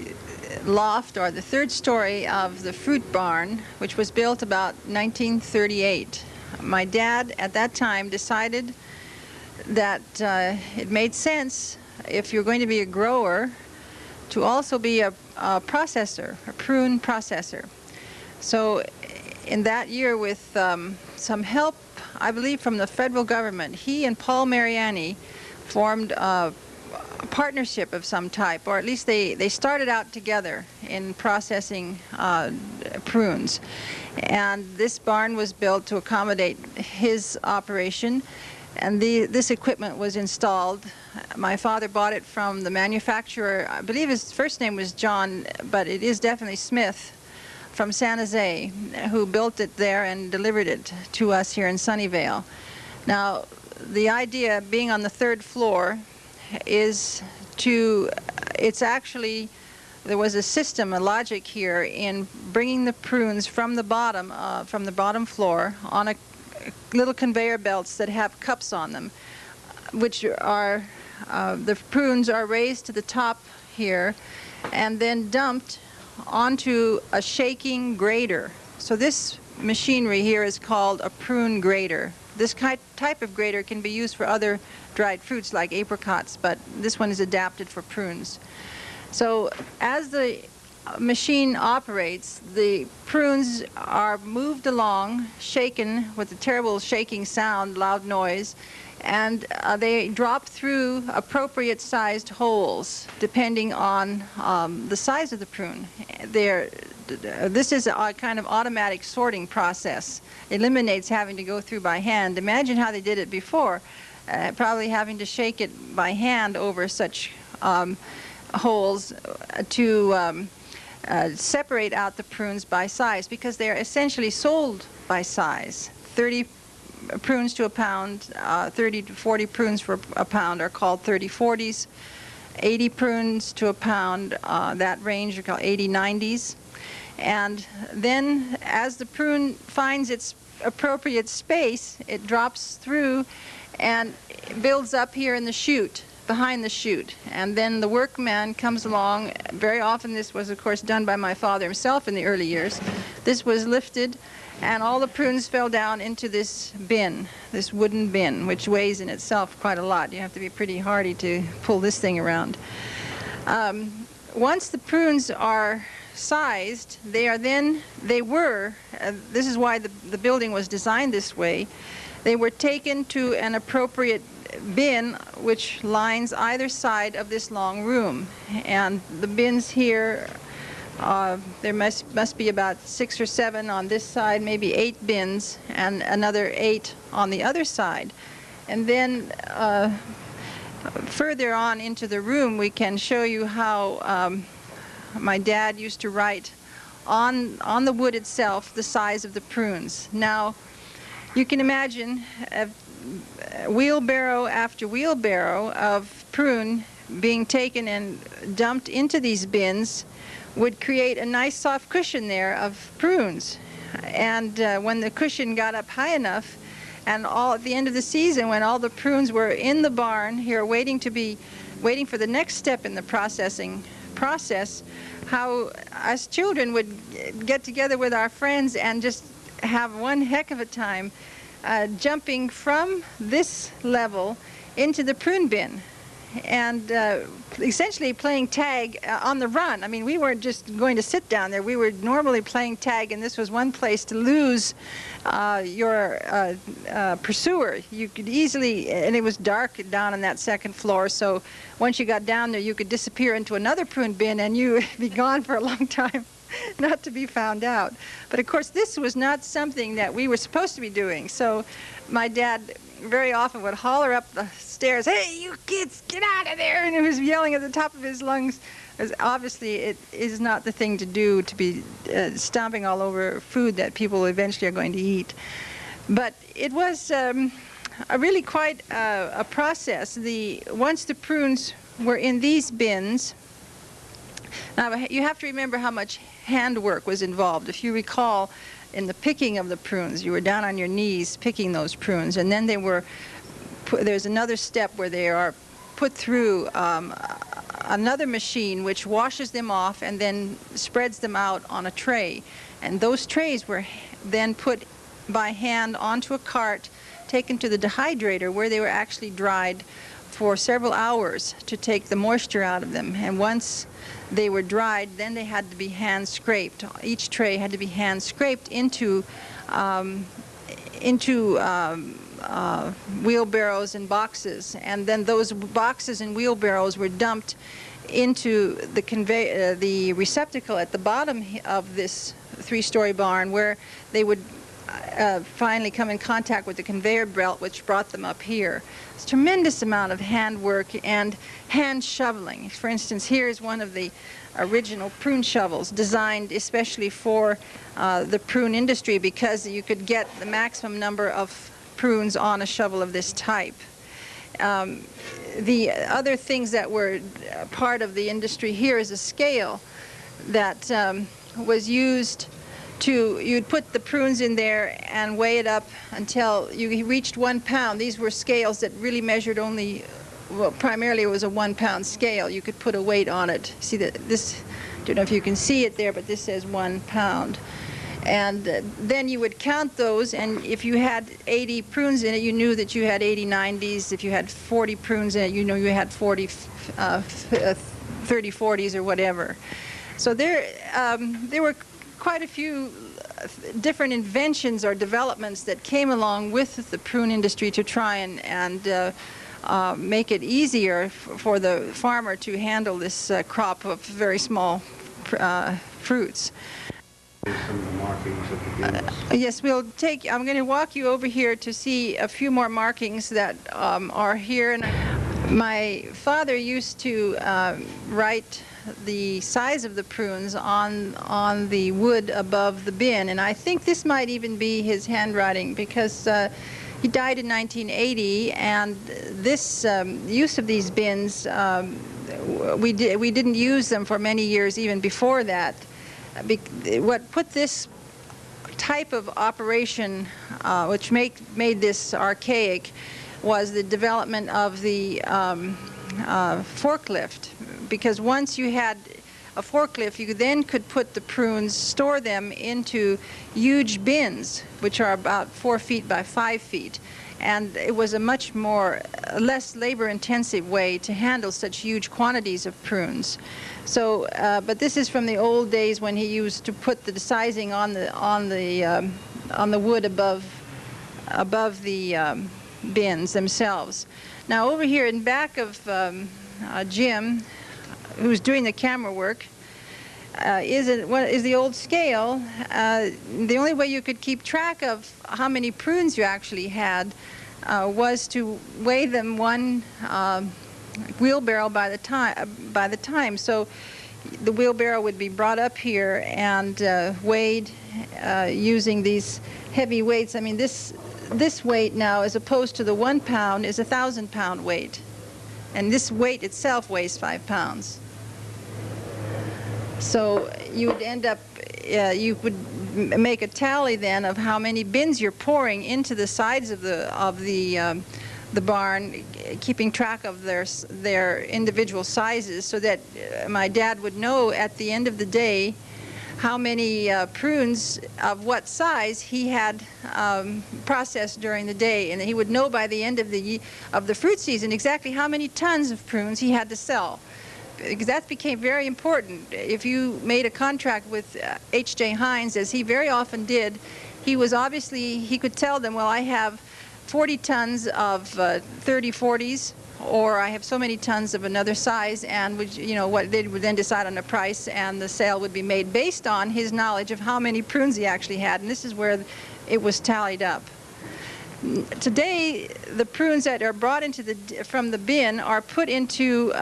loft, or the third story of the fruit barn, which was built about 1938. My dad at that time decided that it made sense, if you're going to be a grower, to also be a processor, a prune processor. So in that year, with some help, I believe, from the federal government, he and Paul Mariani formed a partnership of some type, or at least they started out together in processing prunes. And this barn was built to accommodate his operation, and this equipment was installed. My father bought it from the manufacturer. I believe his first name was John, but it is definitely Smith, from San Jose, who built it there and delivered it to us here in Sunnyvale. Now, the idea, being on the third floor, is it's actually, there was a system, a logic here in bringing the prunes from the bottom floor on a little conveyor belts that have cups on them, which are, the prunes are raised to the top here and then dumped onto a shaking grater. So this machinery here is called a prune grater. This type of grater can be used for other dried fruits like apricots, but this one is adapted for prunes. So as the machine operates, the prunes are moved along, shaken with a terrible shaking sound, loud noise, and they drop through appropriate sized holes depending on the size of the prune. This is a kind of automatic sorting process. Eliminates having to go through by hand. Imagine how they did it before, probably having to shake it by hand over such holes to separate out the prunes by size, because they are essentially sold by size. 30 prunes to a pound, 30 to 40 prunes for a pound are called 30-40s. 80 prunes to a pound, that range are called 80-90s. And then as the prune finds its appropriate space, it drops through and builds up here in the shoot, behind the shoot. And then the workman comes along. Very often this was, of course, done by my father himself in the early years. This was lifted, and all the prunes fell down into this bin, this wooden bin, which weighs in itself quite a lot. You have to be pretty hardy to pull this thing around. Once the prunes are sized, this is why the building was designed this way, they were taken to an appropriate bin which lines either side of this long room. And the bins here, there must be about 6 or 7 on this side, maybe 8 bins, and another 8 on the other side. And then further on into the room, we can show you how my dad used to write on the wood itself the size of the prunes. Now, you can imagine wheelbarrow after wheelbarrow of prune being taken and dumped into these bins would create a nice soft cushion there of prunes. And when the cushion got up high enough, and at the end of the season, when all the prunes were in the barn here waiting for the next step in the process, how us children would get together with our friends and just have one heck of a time jumping from this level into the prune bin and essentially playing tag on the run. I mean, we weren't just going to sit down there. We were normally playing tag, and this was one place to lose your pursuer. You could easily, and it was dark down on that second floor, so once you got down there, you could disappear into another prune bin and you would be gone for a long time, not to be found out. But of course, this was not something that we were supposed to be doing. So my dad very often would holler up the stairs, "Hey, you kids, get out of there!" And he was yelling at the top of his lungs. Because obviously, it is not the thing to do, to be stomping all over food that people eventually are going to eat. But it was really quite a process. Once the prunes were in these bins, now you have to remember how much handwork was involved. If you recall, in the picking of the prunes, you were down on your knees picking those prunes, and then there's another step where they are put through another machine which washes them off and then spreads them out on a tray. And those trays were then put by hand onto a cart, taken to the dehydrator, where they were actually dried for several hours to take the moisture out of them. And once they were dried, then they had to be hand scraped. Each tray had to be hand scraped into wheelbarrows and boxes, and then those boxes and wheelbarrows were dumped into the receptacle at the bottom of this 3-story barn, where they would finally come in contact with the conveyor belt, which brought them up here. It's a tremendous amount of handwork and hand shoveling. For instance, here is one of the original prune shovels, designed especially for the prune industry, because you could get the maximum number of prunes on a shovel of this type. The other things that were part of the industry here is a scale that was used you'd put the prunes in there and weigh it up until you reached 1 pound. These were scales that really measured only, well, primarily it was a 1 pound scale. You could put a weight on it. See that this, I don't know if you can see it there, but this says 1 pound. And then you would count those, and if you had 80 prunes in it, you knew that you had 80 90s. If you had 40 prunes in it, you know you had 30 40s or whatever. So there were quite a few different inventions or developments that came along with the prune industry to try and make it easier for the farmer to handle this crop of very small fruits. Some of the markings of the bins. Yes, I'm going to walk you over here to see a few more markings that are here. And My father used to write the size of the prunes on the wood above the bin, and I think this might even be his handwriting, because he died in 1980, and this use of these bins, we didn't use them for many years even before that. What put this type of operation, which made this archaic, was the development of the forklift. Because once you had a forklift, you then could put the prunes, store them into huge bins, which are about 4 feet by 5 feet. And it was a much less labor-intensive way to handle such huge quantities of prunes. So, but this is from the old days when he used to put the sizing on the wood above the bins themselves. Now, over here in back of Jim, who's doing the camera work, is the old scale. The only way you could keep track of how many prunes you actually had was to weigh them one wheelbarrow by the time. So the wheelbarrow would be brought up here and weighed using these heavy weights. I mean, this weight now, as opposed to the 1 pound, is a 1,000-pound weight, and this weight itself weighs 5 pounds. So you would end up, you would make a tally then of how many bins you're pouring into the sides of the barn, keeping track of their individual sizes, so that my dad would know at the end of the day how many prunes of what size he had processed during the day, and he would know by the end of the fruit season exactly how many tons of prunes he had to sell. Because that became very important. If you made a contract with H.J. Heinz, as he very often did, he could tell them, well, I have 40 tons of 30/40s, or I have so many tons of another size, and they would then decide on the price, and the sale would be made based on his knowledge of how many prunes he actually had, and this is where it was tallied up. Today, the prunes that are brought from the bin are put into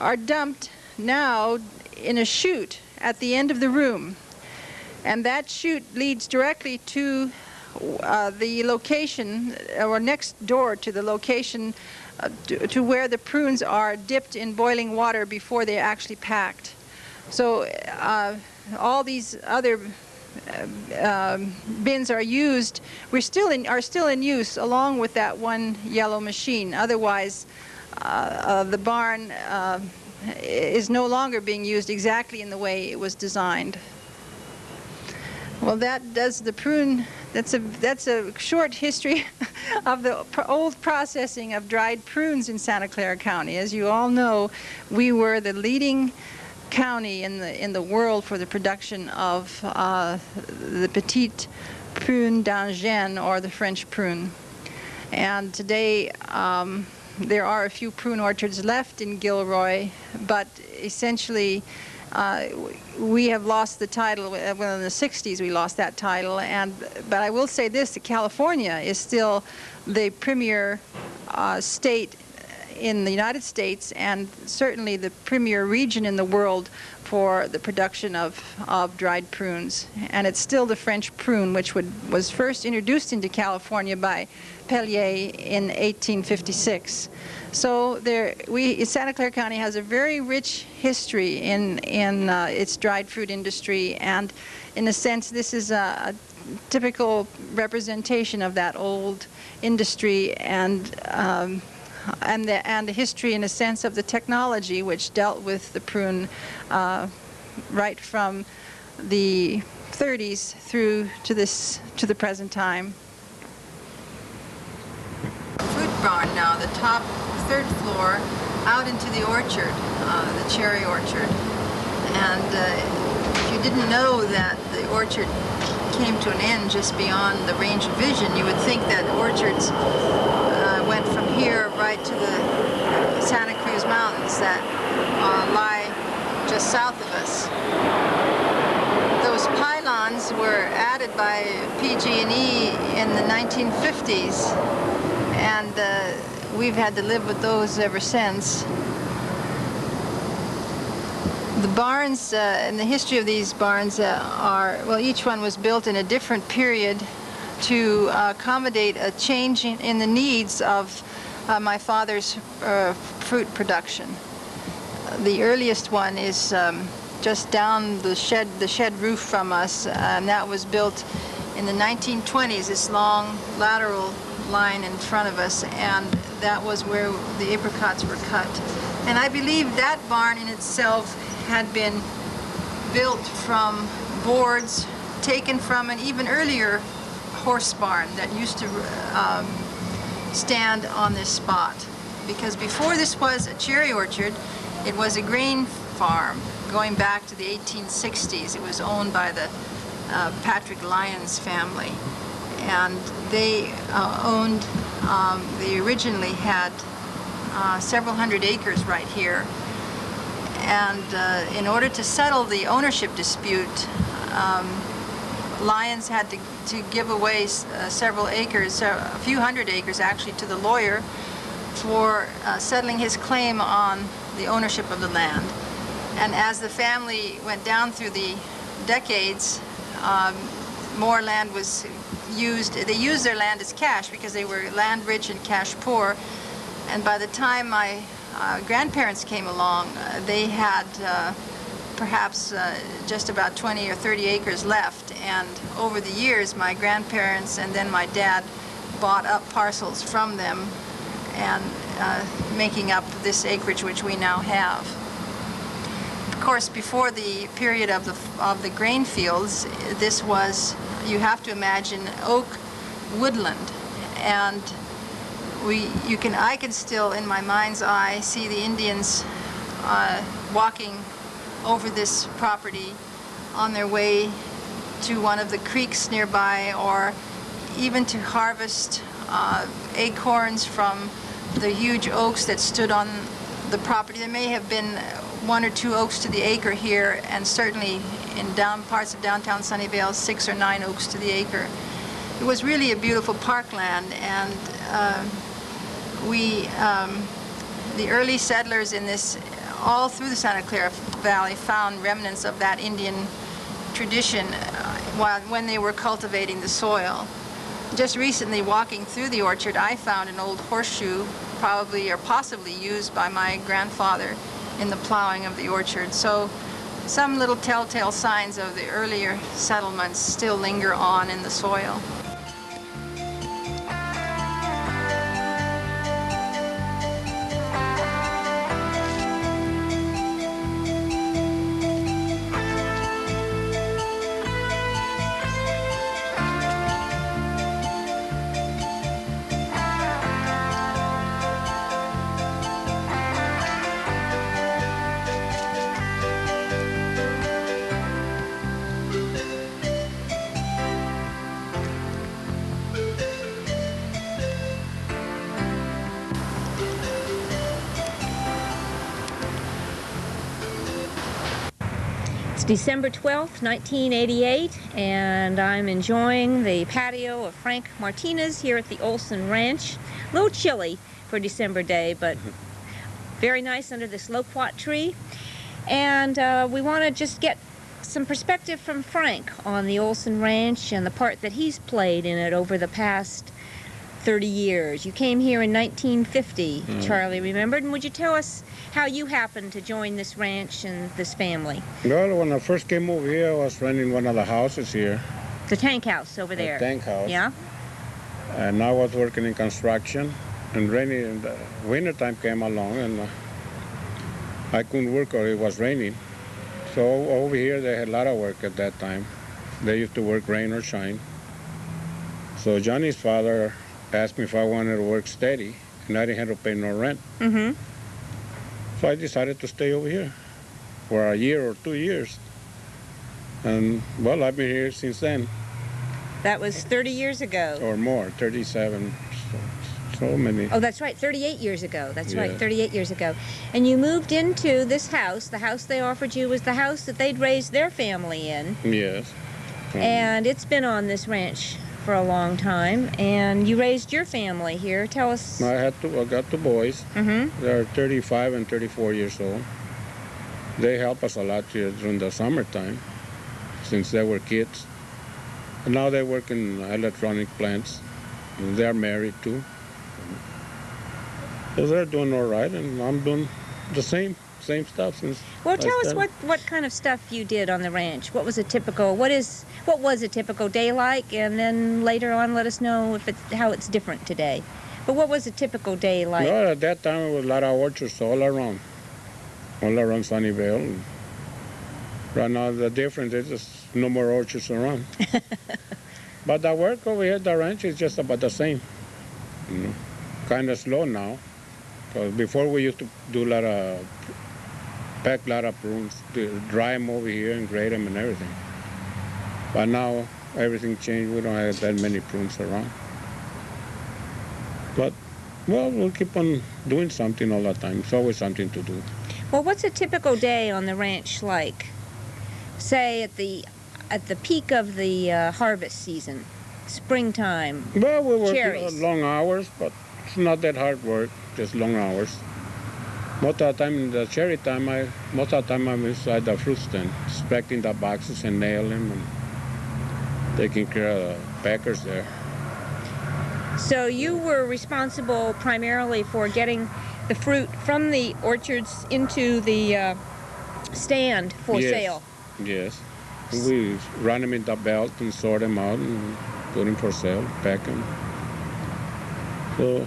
are dumped now in a chute at the end of the room, and that chute leads directly to the location, or next door to the location to where the prunes are dipped in boiling water before they're actually packed. So all these other bins are used. Are still in use, along with that one yellow machine. Otherwise, the barn is no longer being used exactly in the way it was designed. Well, that does the prune. That's a short history of the old processing of dried prunes in Santa Clara County. As you all know, we were the leading county in the world for the production of the petite prune d'Angen, or the French prune. And today, there are a few prune orchards left in Gilroy, but essentially we have lost the title. Well, in the 60s we lost that title, but I will say this, that California is still the premier state in the United States, and certainly the premier region in the world for the production of dried prunes. And it's still the French prune, which was first introduced into California by Pellier in 1856. So Santa Clara County has a very rich history in its dried fruit industry, and in a sense this is a typical representation of that old industry, and the history, in a sense, of the technology which dealt with the prune right from the 30s through to the present time. Fruit barn now, the top third floor, out into the orchard, the cherry orchard. And if you didn't know that the orchard came to an end just beyond the range of vision, you would think that orchards went from here right to the Santa Cruz Mountains that lie just south of us. Those pylons were added by PG&E in the 1950s, and we've had to live with those ever since. The barns, and the history of these barns well, each one was built in a different period to accommodate a change in the needs of my father's fruit production. The earliest one is just down the shed roof from us, and that was built in the 1920s, this long lateral line in front of us, and that was where the apricots were cut. And I believe that barn in itself had been built from boards taken from an even earlier horse barn that used to stand on this spot. Because before this was a cherry orchard, it was a grain farm going back to the 1860s. It was owned by the Patrick Lyons family. And they they originally had several hundred acres right here. And in order to settle the ownership dispute, Lyons had to give away several acres, a few hundred acres actually, to the lawyer for settling his claim on the ownership of the land. And as the family went down through the decades, more land was used. They used their land as cash because they were land rich and cash poor. And by the time my grandparents came along, they had perhaps just about 20 or 30 acres left. And over the years, my grandparents and then my dad bought up parcels from them, and making up this acreage which we now have. Of course, before the period of the grain fields, this was, you have to imagine, oak woodland. And I can still, in my mind's eye, see the Indians walking over this property on their way to one of the creeks nearby, or even to harvest acorns from the huge oaks that stood on the property. There may have been 1 or 2 oaks to the acre here, and certainly in parts of downtown Sunnyvale, 6 or 9 oaks to the acre. It was really a beautiful parkland, and the early settlers in this, all through the Santa Clara Valley, found remnants of that Indian tradition when they were cultivating the soil. Just recently, walking through the orchard, I found an old horseshoe, probably or possibly used by my grandfather in the plowing of the orchard. So some little telltale signs of the earlier settlements still linger on in the soil. December 12th, 1988, and I'm enjoying the patio of Frank Martinez here at the Olson Ranch. A little chilly for a December day, but very nice under this loquat tree. And we want to just get some perspective from Frank on the Olson Ranch and the part that he's played in it over the past 30 years. You came here in 1950, Charlie remembered, and would you tell us how you happened to join this ranch and this family? Well, when I first came over here, I was renting one of the houses here. The tank house over there. The tank house. Yeah. And I was working in construction, and the winter time came along, and I couldn't work or it was raining. So over here, they had a lot of work at that time. They used to work rain or shine. So Johnny's father asked me if I wanted to work steady, and I didn't have to pay no rent. Mm-hmm. So I decided to stay over here for a year or 2 years. And, well, I've been here since then. That was 30 years ago. Or more, 37, so many. Oh, that's right, 38 years ago. That's Yeah. right, 38 years ago. And you moved into this house. The house they offered you was the house that they'd raised their family in. Yes. And it's been on this ranch for a long time, and you raised your family here. Tell us. I got two boys. Mm-hmm. They're 35 and 34 years old. They help us a lot here during the summertime, since they were kids. And now they work in electronic plants. And they're married too. So they're doing all right, and I'm doing the same stuff since. Well, tell us what kind of stuff you did on the ranch. What was a typical day like, and then later on let us know how it's different today. But what was a typical day like? Well, at that time it was a lot of orchards all around Sunnyvale. Right now the difference is there's no more orchards around. But the work over here at the ranch is just about the same. You know, kind of slow now. Because before we used to do pack a lot of prunes, dry them over here and grade them and everything. But now everything changed. We don't have that many prunes around. But, well, we'll keep on doing something all the time. It's always something to do. Well, what's a typical day on the ranch like? Say at the peak of the harvest season, springtime, well, we work cherries. Long hours, but it's not that hard work, just long hours. Most of the time in the cherry time, I'm inside the fruit stand, inspecting the boxes and nailing them and taking care of the packers there. So you were responsible primarily for getting the fruit from the orchards into the stand for sale? Yes. We run them in the belt and sort them out and put them for sale, pack them. So,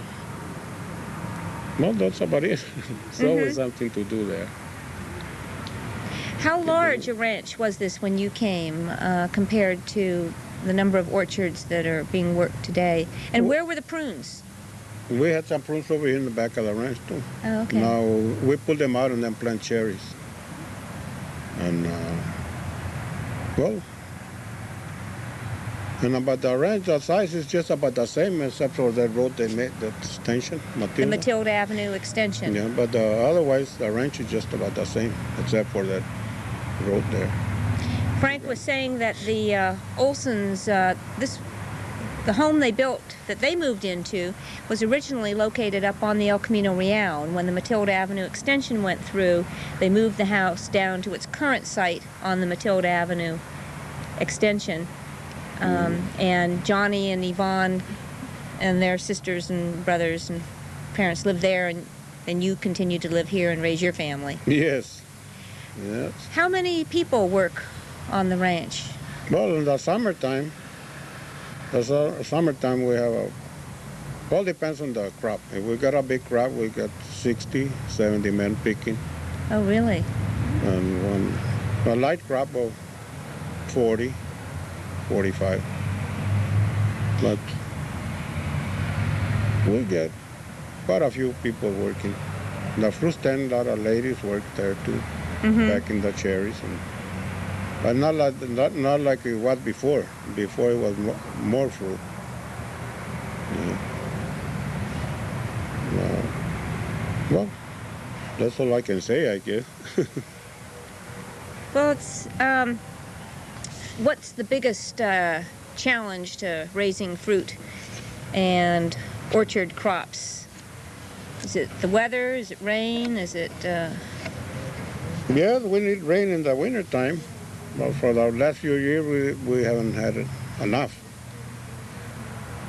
well, that's about it. It's always something to do there. How large a ranch was this when you came compared to the number of orchards that are being worked today? And where were the prunes? We had some prunes over here in the back of the ranch, too. Oh, okay. Now, we pull them out and then plant cherries. And, well, and about the ranch, the size is just about the same, except for that road they made, that extension, Matilda. The Matilda Avenue extension. Yeah, but otherwise, the ranch is just about the same, except for that road there. Frank was saying that the Olsons, the home they built, that they moved into, was originally located up on the El Camino Real. And when the Matilda Avenue extension went through, they moved the house down to its current site on the Matilda Avenue extension. And Johnny and Yvonne and their sisters and brothers and parents lived there, and you continue to live here and raise your family. Yes. Yes. How many people work on the ranch? Well, in the summertime, we have all depends on the crop. If we got a big crop, we got 60, 70 men picking. Oh, really? And a light crop of 40, 45. But we get quite a few people working. The fruit stand, a lot of ladies work there too, packing the cherries. But not like it was before. Before it was more fruit. Yeah. Well, that's all I can say, I guess. Well, it's what's the biggest challenge to raising fruit and orchard crops? Is it the weather? Is it rain? Is it? Yes, we need rain in the wintertime. But for the last few years, we haven't had it enough.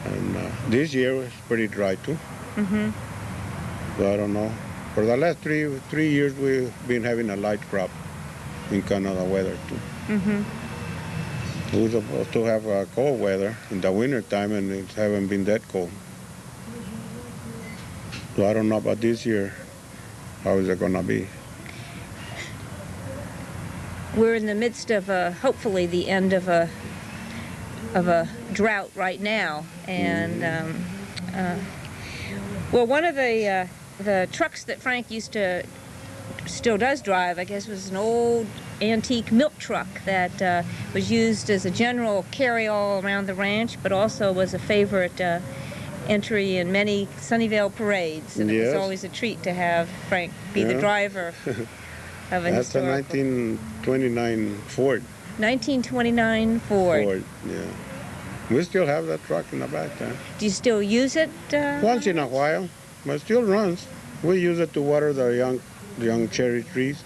And this year was pretty dry too. So I don't know. For the last three years, we've been having a light crop in Canada weather too. We were supposed to have cold weather in the wintertime, and it haven't been that cold. So I don't know about this year. How is it gonna be? We're in the midst of hopefully the end of a drought right now, and well, one of the trucks that Frank still does drive, I guess, was an old antique milk truck that was used as a general carry-all around the ranch, but also was a favorite entry in many Sunnyvale parades, and it was always a treat to have Frank be the driver. That's a 1929 Ford. 1929 Ford. Yeah. We still have that truck in the back there. Do you still use it? Once in a while, but it still runs. We use it to water the young cherry trees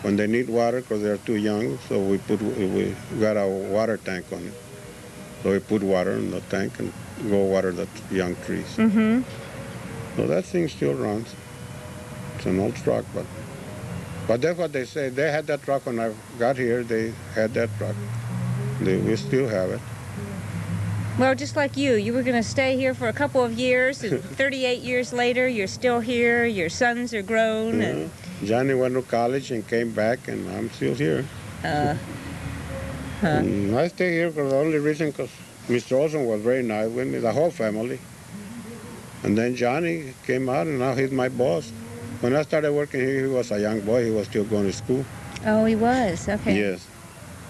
when they need water because they're too young. So we got a water tank on it. So we put water in the tank and go water the young trees. Mm-hmm. So that thing still runs. It's an old truck, but that's what they say. They had that truck when I got here. They had that truck. We still have it. Well, just like you were going to stay here for a couple of years, and 38 years later, you're still here, your sons are grown. Yeah. And Johnny went to college and came back, and I'm still here. And I stay here for the only reason because Mr. Olson was very nice with me, the whole family. And then Johnny came out, and now he's my boss. When I started working here, he was a young boy. He was still going to school. Oh, he was? Okay. Yes.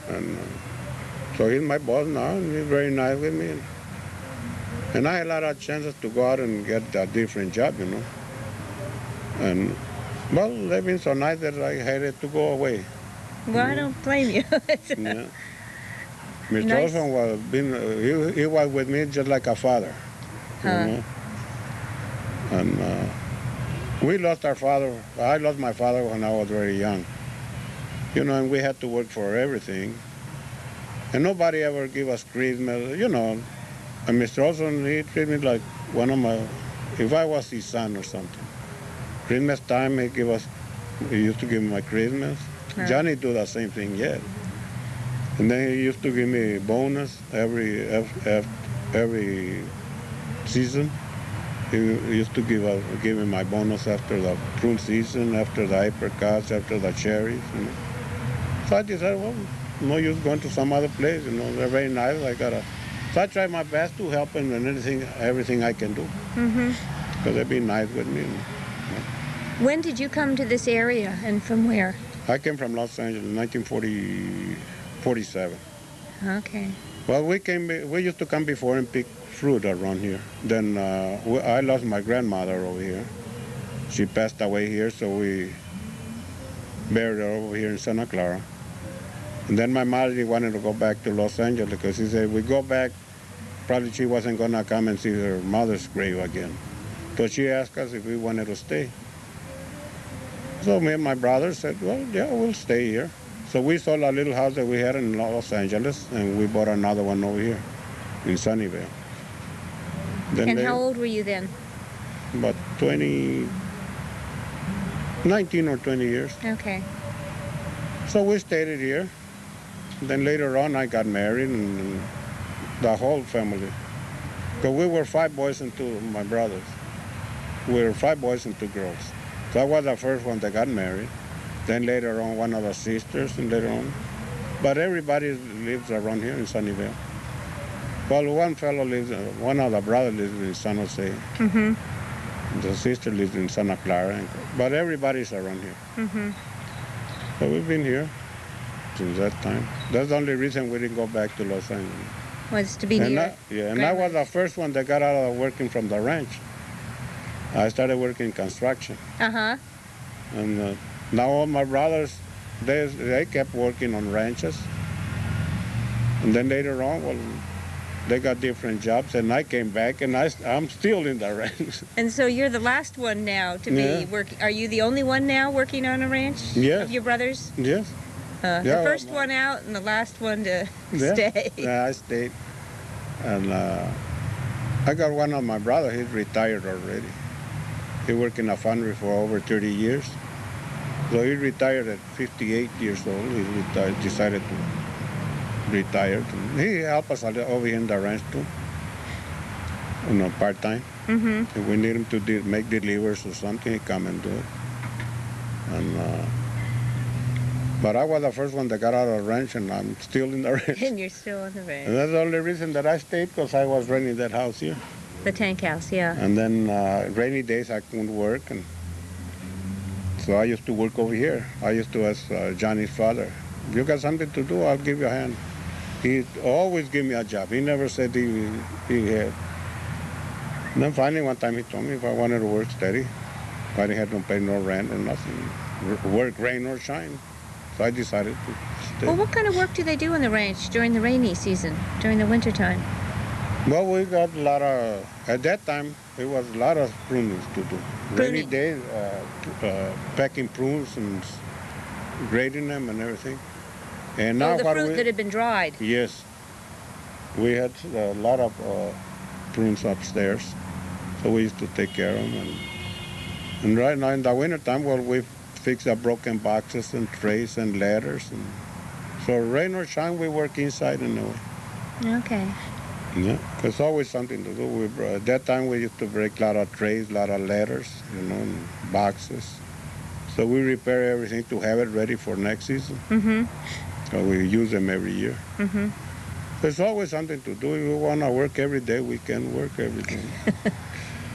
And so he's my boss now, and he's very nice with me. And I had a lot of chances to go out and get a different job, you know. And, well, they've been so nice that I hated to go away. Well, I don't blame you. Yeah. Mr. Nice. Olson was he was with me just like a father, you know. And we lost our father. I lost my father when I was very young. You know, and we had to work for everything. And nobody ever gave us Christmas, you know. And Mr. Olson, he treated me like one of my, if I was his son or something. Christmas time, he used to give me my Christmas. Johnny do the same thing yet. And then he used to give me bonus every season. He used to give me my bonus after the prune season, after the apricots, after the cherries. You know. So I decided, well, no use going to some other place. You know, they're very nice. So I try my best to help them in everything I can do. Because they've been nice with me. When did you come to this area, and from where? I came from Los Angeles in 1947. Okay. Well, we used to come before and pick fruit around here. Then I lost my grandmother over here. She passed away here, so we buried her over here in Santa Clara. And then my mother wanted to go back to Los Angeles because she said, we go back, probably she wasn't going to come and see her mother's grave again. So she asked us if we wanted to stay. So me and my brother said, well, yeah, we'll stay here. So we sold a little house that we had in Los Angeles, and we bought another one over here in Sunnyvale. And how old were you then? About 19 or 20 years. Okay. So we stayed here. Then later on, I got married, and the whole family. Because we were 5 boys and 2 of my brothers. We were 5 boys and 2 girls. So I was the first one that got married. Then later on, one of the sisters, and later on. But everybody lives around here in Sunnyvale. Well, one of the brothers lives in San Jose. The sister lives in Santa Clara. But everybody's around here. So we've been here since that time. That's the only reason we didn't go back to Los Angeles. Was to be near. And I was the first one that got out of working from the ranch. I started working in construction. And now all my brothers, they kept working on ranches. And then later on, well, they got different jobs, and I came back, and I'm still in the ranch. And so you're the last one now to be working. Are you the only one now working on a ranch? Yes. Of your brothers? Yes. The first one out and the last one to stay. Yeah, I stayed. And I got one of my brothers, he's retired already. He worked in a foundry for over 30 years. So he retired at 58 years old. He decided to retire. He helped us over here in the ranch too, you know, part-time. If we need him to make deliveries or something, he come and do it. And but I was the first one that got out of the ranch, and I'm still in the ranch. And you're still in the ranch. And that's the only reason that I stayed, because I was renting that house here. The tank house, yeah. And then rainy days I couldn't work, and so I used to work over here. I used to ask Johnny's father, if you got something to do, I'll give you a hand. He always gave me a job. He never said he had. And then finally one time he told me if I wanted to work steady, I didn't have to pay no rent or nothing, work rain or shine. So I decided to stay. Well, what kind of work do they do on the ranch during the rainy season, during the winter time? Well, we got a lot of, at that time, it was a lot of pruning to do. Rainy days, packing prunes and grading them and everything. And now the fruit that had been dried. Yes. We had a lot of prunes upstairs, so we used to take care of them. And right now in the wintertime, well, we fix the broken boxes and trays and ladders. And so rain or shine, we work inside in a way. Okay. Yeah, there's always something to do. At that time, we used to break a lot of trays, a lot of ladders, and boxes. So we repair everything to have it ready for next season. Mm-hmm. So we use them every year. Mm-hmm. There's always something to do. If we want to work every day, we can work every day.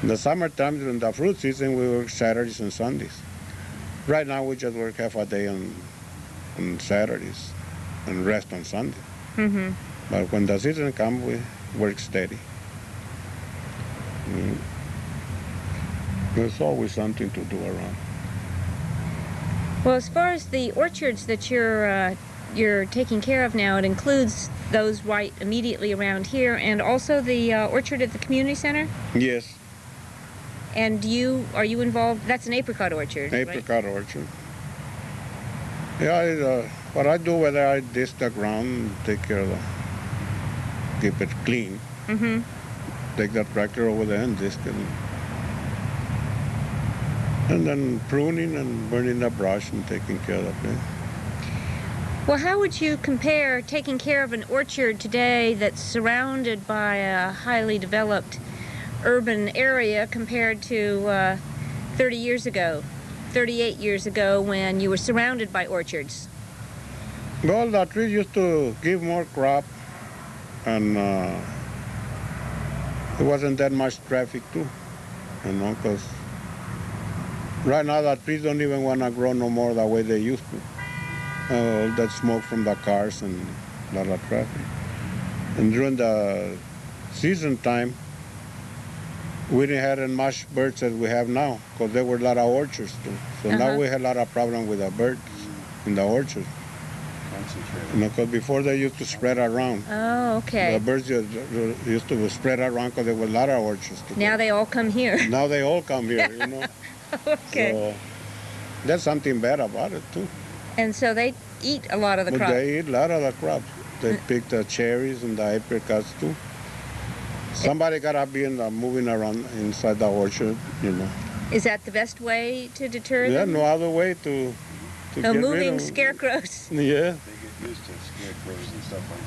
In the summertime, in the fruit season, we work Saturdays and Sundays. Right now, we just work half a day on Saturdays and rest on Sunday. Mm-hmm. But when the season comes, we work steady. There's always something to do around. Well, as far as the orchards that you're taking care of now, it includes those right immediately around here, and also the orchard at the community center. Yes. And are you involved? That's an apricot orchard. Apricot orchard. Yeah, what I do with it, I disc the ground, take care of keep it clean. Mm-hmm. Take that tractor over there and disc it. And then pruning and burning the brush and taking care of it. Well, how would you compare taking care of an orchard today that's surrounded by a highly developed urban area compared to 30 years ago, 38 years ago, when you were surrounded by orchards? Well, the trees used to give more crop, and it wasn't that much traffic too, because right now the trees don't even want to grow no more the way they used to. All that smoke from the cars and a lot of traffic. And during the season time, we didn't have as much birds as we have now, because there were a lot of orchards too. So now we had a lot of problem with the birds in the orchards. Because before they used to spread around. Oh, okay. The birds used to spread around because there were a lot of orchards. Now they all come here. Now they all come here, Okay. So that's something bad about it too. And so they eat a lot of the crops. They eat a lot of the crops. They pick the cherries and the apricots too. Somebody gotta be moving around inside the orchard, Is that the best way to deter Yeah, them? no other way to get rid moving of scarecrows. Yeah. They get used to scarecrows and stuff like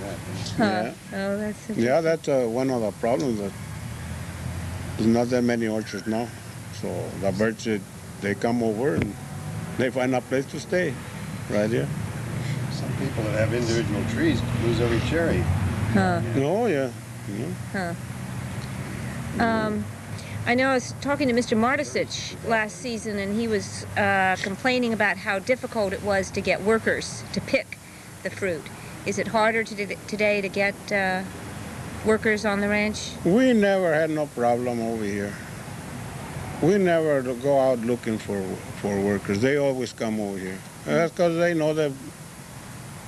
that. Huh. Oh, that's Yeah, that's one of the problems. That there's not that many orchards now. So the birds, they come over and they find a place to stay right here. Some people that have individual trees lose every cherry. Huh. Oh, yeah. Huh. I know I was talking to Mr. Martisich last season, and he was complaining about how difficult it was to get workers to pick the fruit. Is it harder today to get workers on the ranch? We never had no problem over here. We never go out looking for workers. They always come over here. That's because they know that,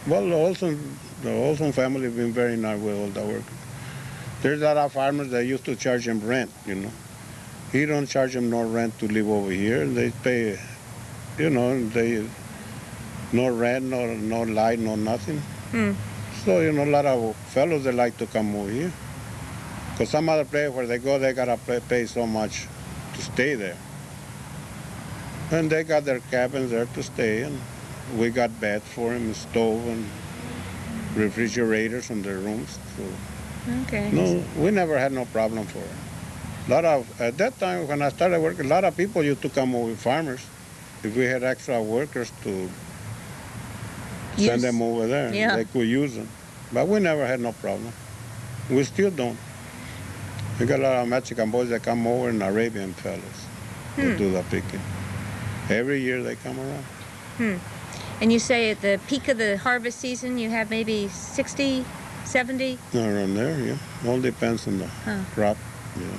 well, the Olson family have been very nice with all the workers. There's a lot of farmers that used to charge them rent, He don't charge them no rent to live over here. They pay, they no rent, no light, no nothing. So, a lot of fellows, they like to come over here. Because some other place where they go, they got to pay so much to stay there. And they got their cabins there to stay, and we got beds for them, and stove and refrigerators in their rooms. So, okay. no, we never had no problem for it. At that time, when I started working, a lot of people used to come over, farmers, if we had extra workers to send them over there. Yeah. They could use them. But we never had no problem. We still don't. We got a lot of Mexican boys that come over and Arabian fellows to do the picking. Every year they come around. And you say at the peak of the harvest season you have maybe 60, 70? Around there, yeah. All depends on the crop. Yeah.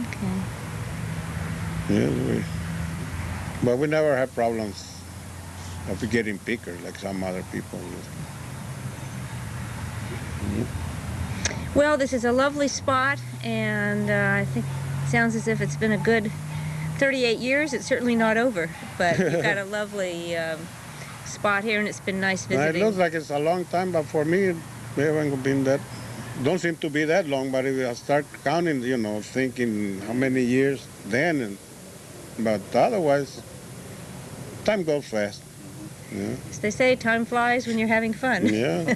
Okay. Yeah, but we never had problems of getting picker like some other people. Well, this is a lovely spot, and I think it sounds as if it's been a good 38 years. It's certainly not over, but you've got a lovely spot here, and it's been nice visiting. It looks like it's a long time, but for me, it haven't been that. Don't seem to be that long, but if I start counting, you know, thinking how many years then, but otherwise, time goes fast. Yeah. As they say, time flies when you're having fun. Yeah.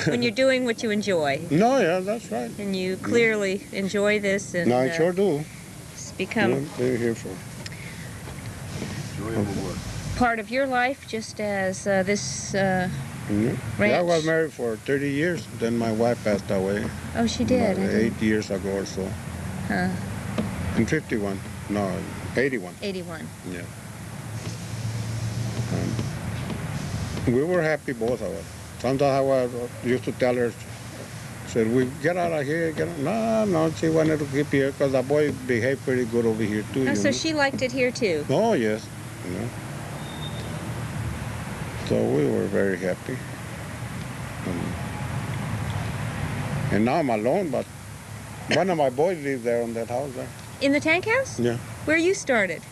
When you're doing what you enjoy. No, yeah, that's right. And you clearly enjoy this. And, no, I sure do. It's become they're here for enjoyable work. Part of your life, just as this ranch. Yeah, I was married for 30 years. Then my wife passed away. Oh, she did? About 8 years ago or so. Huh. In 51. No, 81. 81. Yeah. We were happy, both of us. Sometimes I used to tell her, said, we get out of here, get out. No, she wanted to keep here because the boy behaved pretty good over here too. Oh, so she liked it here too? Oh, yes. Yeah. So we were very happy. And now I'm alone, but one of my boys lives there on that house there. In the tank house? Yeah. Where you started?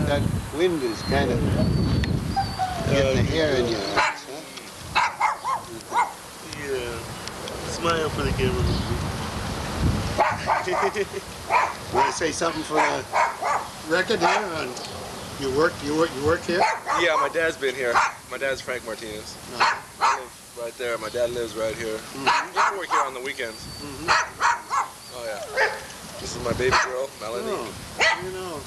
That wind is kind of getting the hair in your eyes, huh? Yeah. Smile for the camera. Want to say something for the record here? You work here? Yeah, my dad's been here. My dad's Frank Martinez. I live right there. My dad lives right here. I work here on the weekends. Oh yeah. This is my baby girl, Melanie. Oh, you know.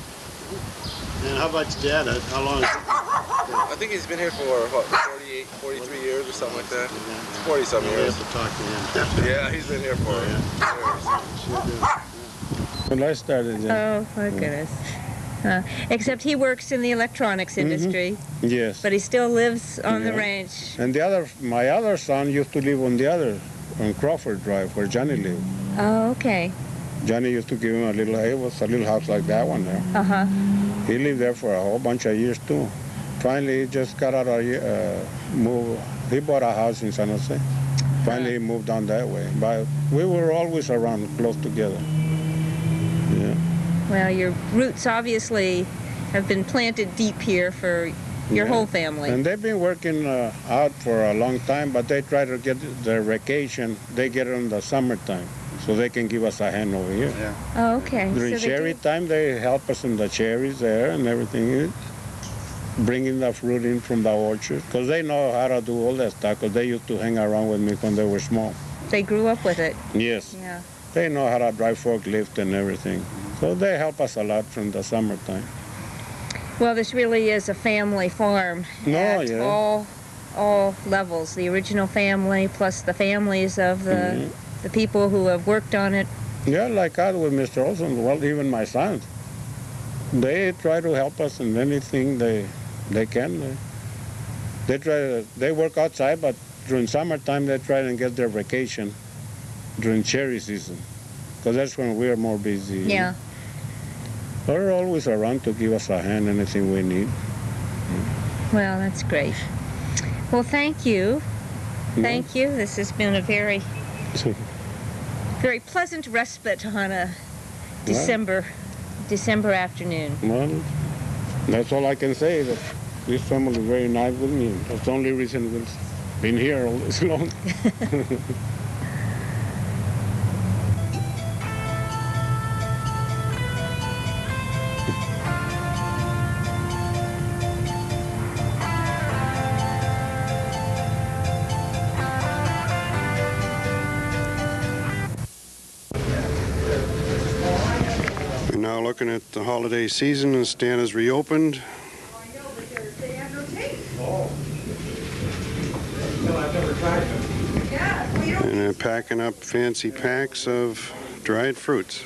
And how about your dad? How long is it? I think he's been here for, what, 48, 43 years or something like that. 40-something years. You have to talk to him. Yeah, he's been here for years. When I started, yeah. Oh, my goodness. Except he works in the electronics industry. Yes. But he still lives on the ranch. And my other son used to live on Crawford Drive, where Johnny lived. Oh, okay. Johnny used to give him it was a little house like that one there. Uh-huh. He lived there for a whole bunch of years too. Finally, he just got out of he bought a house in San Jose. Finally, he moved on that way. But we were always around, close together. Yeah. Well, your roots obviously have been planted deep here for your whole family. And they've been working out for a long time, but they try to get their vacation. They get it in the summertime, so they can give us a hand over here. Yeah. Oh, okay. During cherry time, they help us in the cherries there and everything, bringing the fruit in from the orchard, because they know how to do all that stuff, because they used to hang around with me when they were small. They grew up with it. Yes. Yeah. They know how to drive forklift and everything. So they help us a lot from the summertime. Well, this really is a family farm at all levels. The original family plus the families of the people who have worked on it. Yeah, like us with Mr. Olson, well, even my sons. They try to help us in anything they can. They work outside, but during summertime they try and get their vacation during cherry season, because that's when we're more busy. Yeah. They're always around to give us a hand, anything we need. Well, that's great. Well, thank you. Thank you. This has been a very, very pleasant respite on a December afternoon. Well, that's all I can say. That this family is very nice with me. That's the only reason we've been here all this long. We're now looking at the holiday season, and Stan has reopened. And they're packing up fancy packs of dried fruits.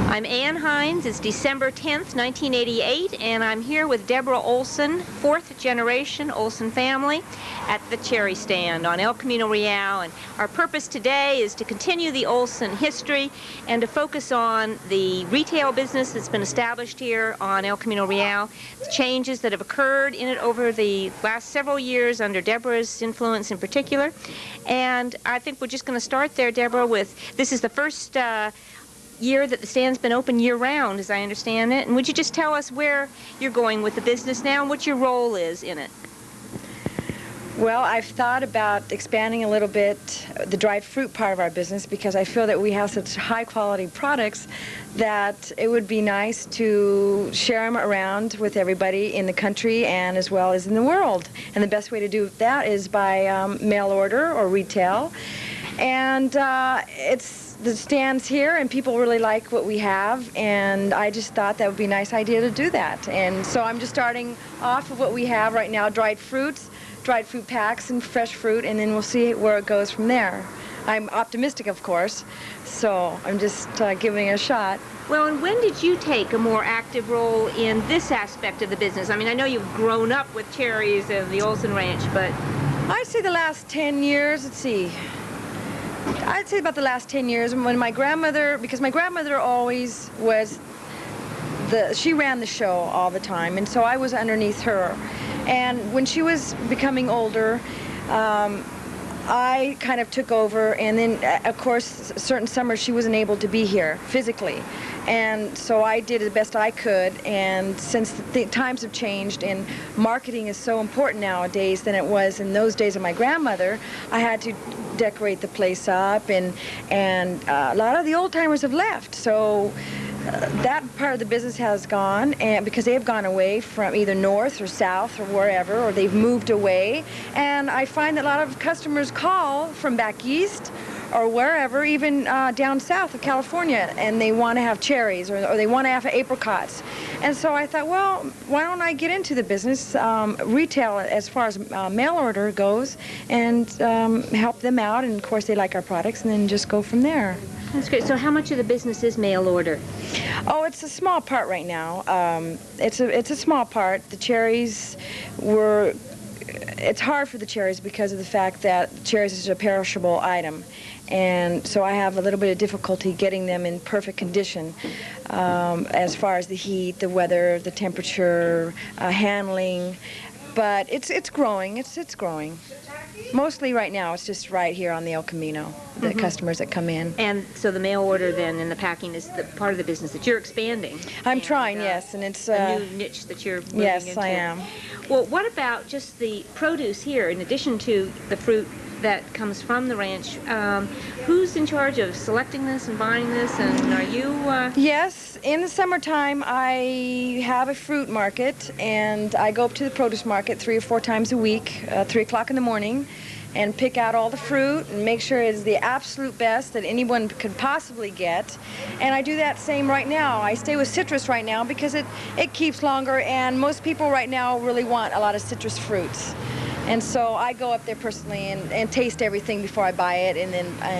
I'm Ann Hines. It's December 10th, 1988, and I'm here with Deborah Olson, fourth generation Olson family, at the cherry stand on El Camino Real. And our purpose today is to continue the Olson history and to focus on the retail business that's been established here on El Camino Real, the changes that have occurred in it over the last several years under Deborah's influence in particular. And I think we're just going to start there, Deborah, with this is the first year that the stand's been open year-round, as I understand it. And would you just tell us where you're going with the business now and what your role is in it? Well, I've thought about expanding a little bit the dried fruit part of our business because I feel that we have such high-quality products that it would be nice to share them around with everybody in the country and as well as in the world. And the best way to do that is by mail order or retail. And it's the stands here, and people really like what we have, and I just thought that would be a nice idea to do that. And so I'm just starting off with what we have right now, dried fruits, dried fruit packs, and fresh fruit, and then we'll see where it goes from there. I'm optimistic, of course, so I'm just giving it a shot. Well, and when did you take a more active role in this aspect of the business? I mean, I know you've grown up with cherries and the Olson Ranch, but... I'd say the last 10 years, let's see. I'd say about the last 10 years when my grandmother, because my grandmother always was she ran the show all the time, and so I was underneath her. And when she was becoming older, I kind of took over, and then, of course, certain summers she wasn't able to be here physically. And so I did the best I could, and since the times have changed and marketing is so important nowadays than it was in those days of my grandmother, I had to decorate the place up, and a lot of the old-timers have left. So that part of the business has gone, and because they have gone away from either north or south or wherever, or they've moved away. And I find that a lot of customers call from back east or wherever, even down south of California, and they want to have cherries or they want to have apricots. And so I thought, well, why don't I get into the business, retail as far as mail order goes, and help them out, and of course they like our products, and then just go from there. That's great. So how much of the business is mail order? Oh, it's a small part right now. It's a small part. The cherries were... It's hard for the cherries because of the fact that cherries is a perishable item. And so I have a little bit of difficulty getting them in perfect condition as far as the heat, the weather, the temperature, handling. But it's growing. It's growing. Mostly right now, it's just right here on the El Camino, the customers that come in. And so the mail order then and the packing is the part of the business that you're expanding. I'm trying, yes, and it's a new niche that you're moving yes, into. I am. Well, what about just the produce here, in addition to the fruit that comes from the ranch? Who's in charge of selecting this and buying this, and are you... Yes, in the summertime I have a fruit market, and I go up to the produce market 3 or 4 times a week, 3 o'clock in the morning, and pick out all the fruit and make sure it's the absolute best that anyone could possibly get. And I do that same right now. I stay with citrus right now because it keeps longer, and most people right now really want a lot of citrus fruits. And so I go up there personally and taste everything before I buy it, and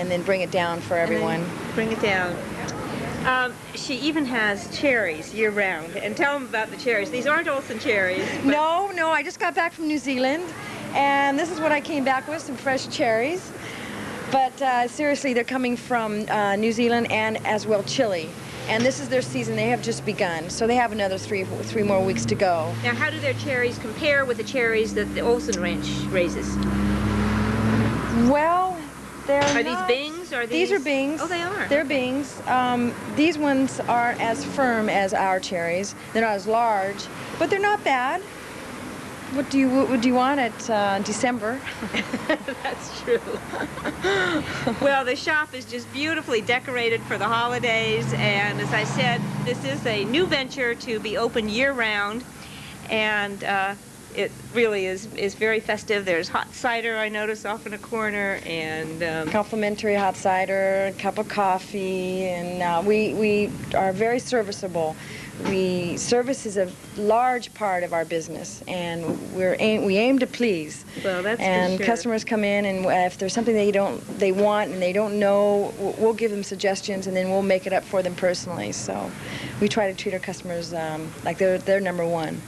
then bring it down for everyone. Bring it down. She even has cherries year-round. And tell them about the cherries. These aren't Olson cherries. No, I just got back from New Zealand, and this is what I came back with, some fresh cherries. But seriously, they're coming from New Zealand and as well Chile. And this is their season. They have just begun, so they have another three more weeks to go. Now, how do their cherries compare with the cherries that the Olson Ranch raises? Well, Are these Bings? These are Bings. Oh, they are. They're Bings. These ones aren't as firm as our cherries. They're not as large, but they're not bad. What do you want at December? That's true. Well, the shop is just beautifully decorated for the holidays, and as I said, this is a new venture to be open year-round, and it really is very festive. There's hot cider, I notice, off in a corner, and complimentary hot cider, a cup of coffee, and we are very serviceable. Service is a large part of our business, and we aim to please. Well, that's and for sure. Customers come in, and if there's something they want and they don't know, we'll give them suggestions, and then we'll make it up for them personally. So we try to treat our customers like they're number one.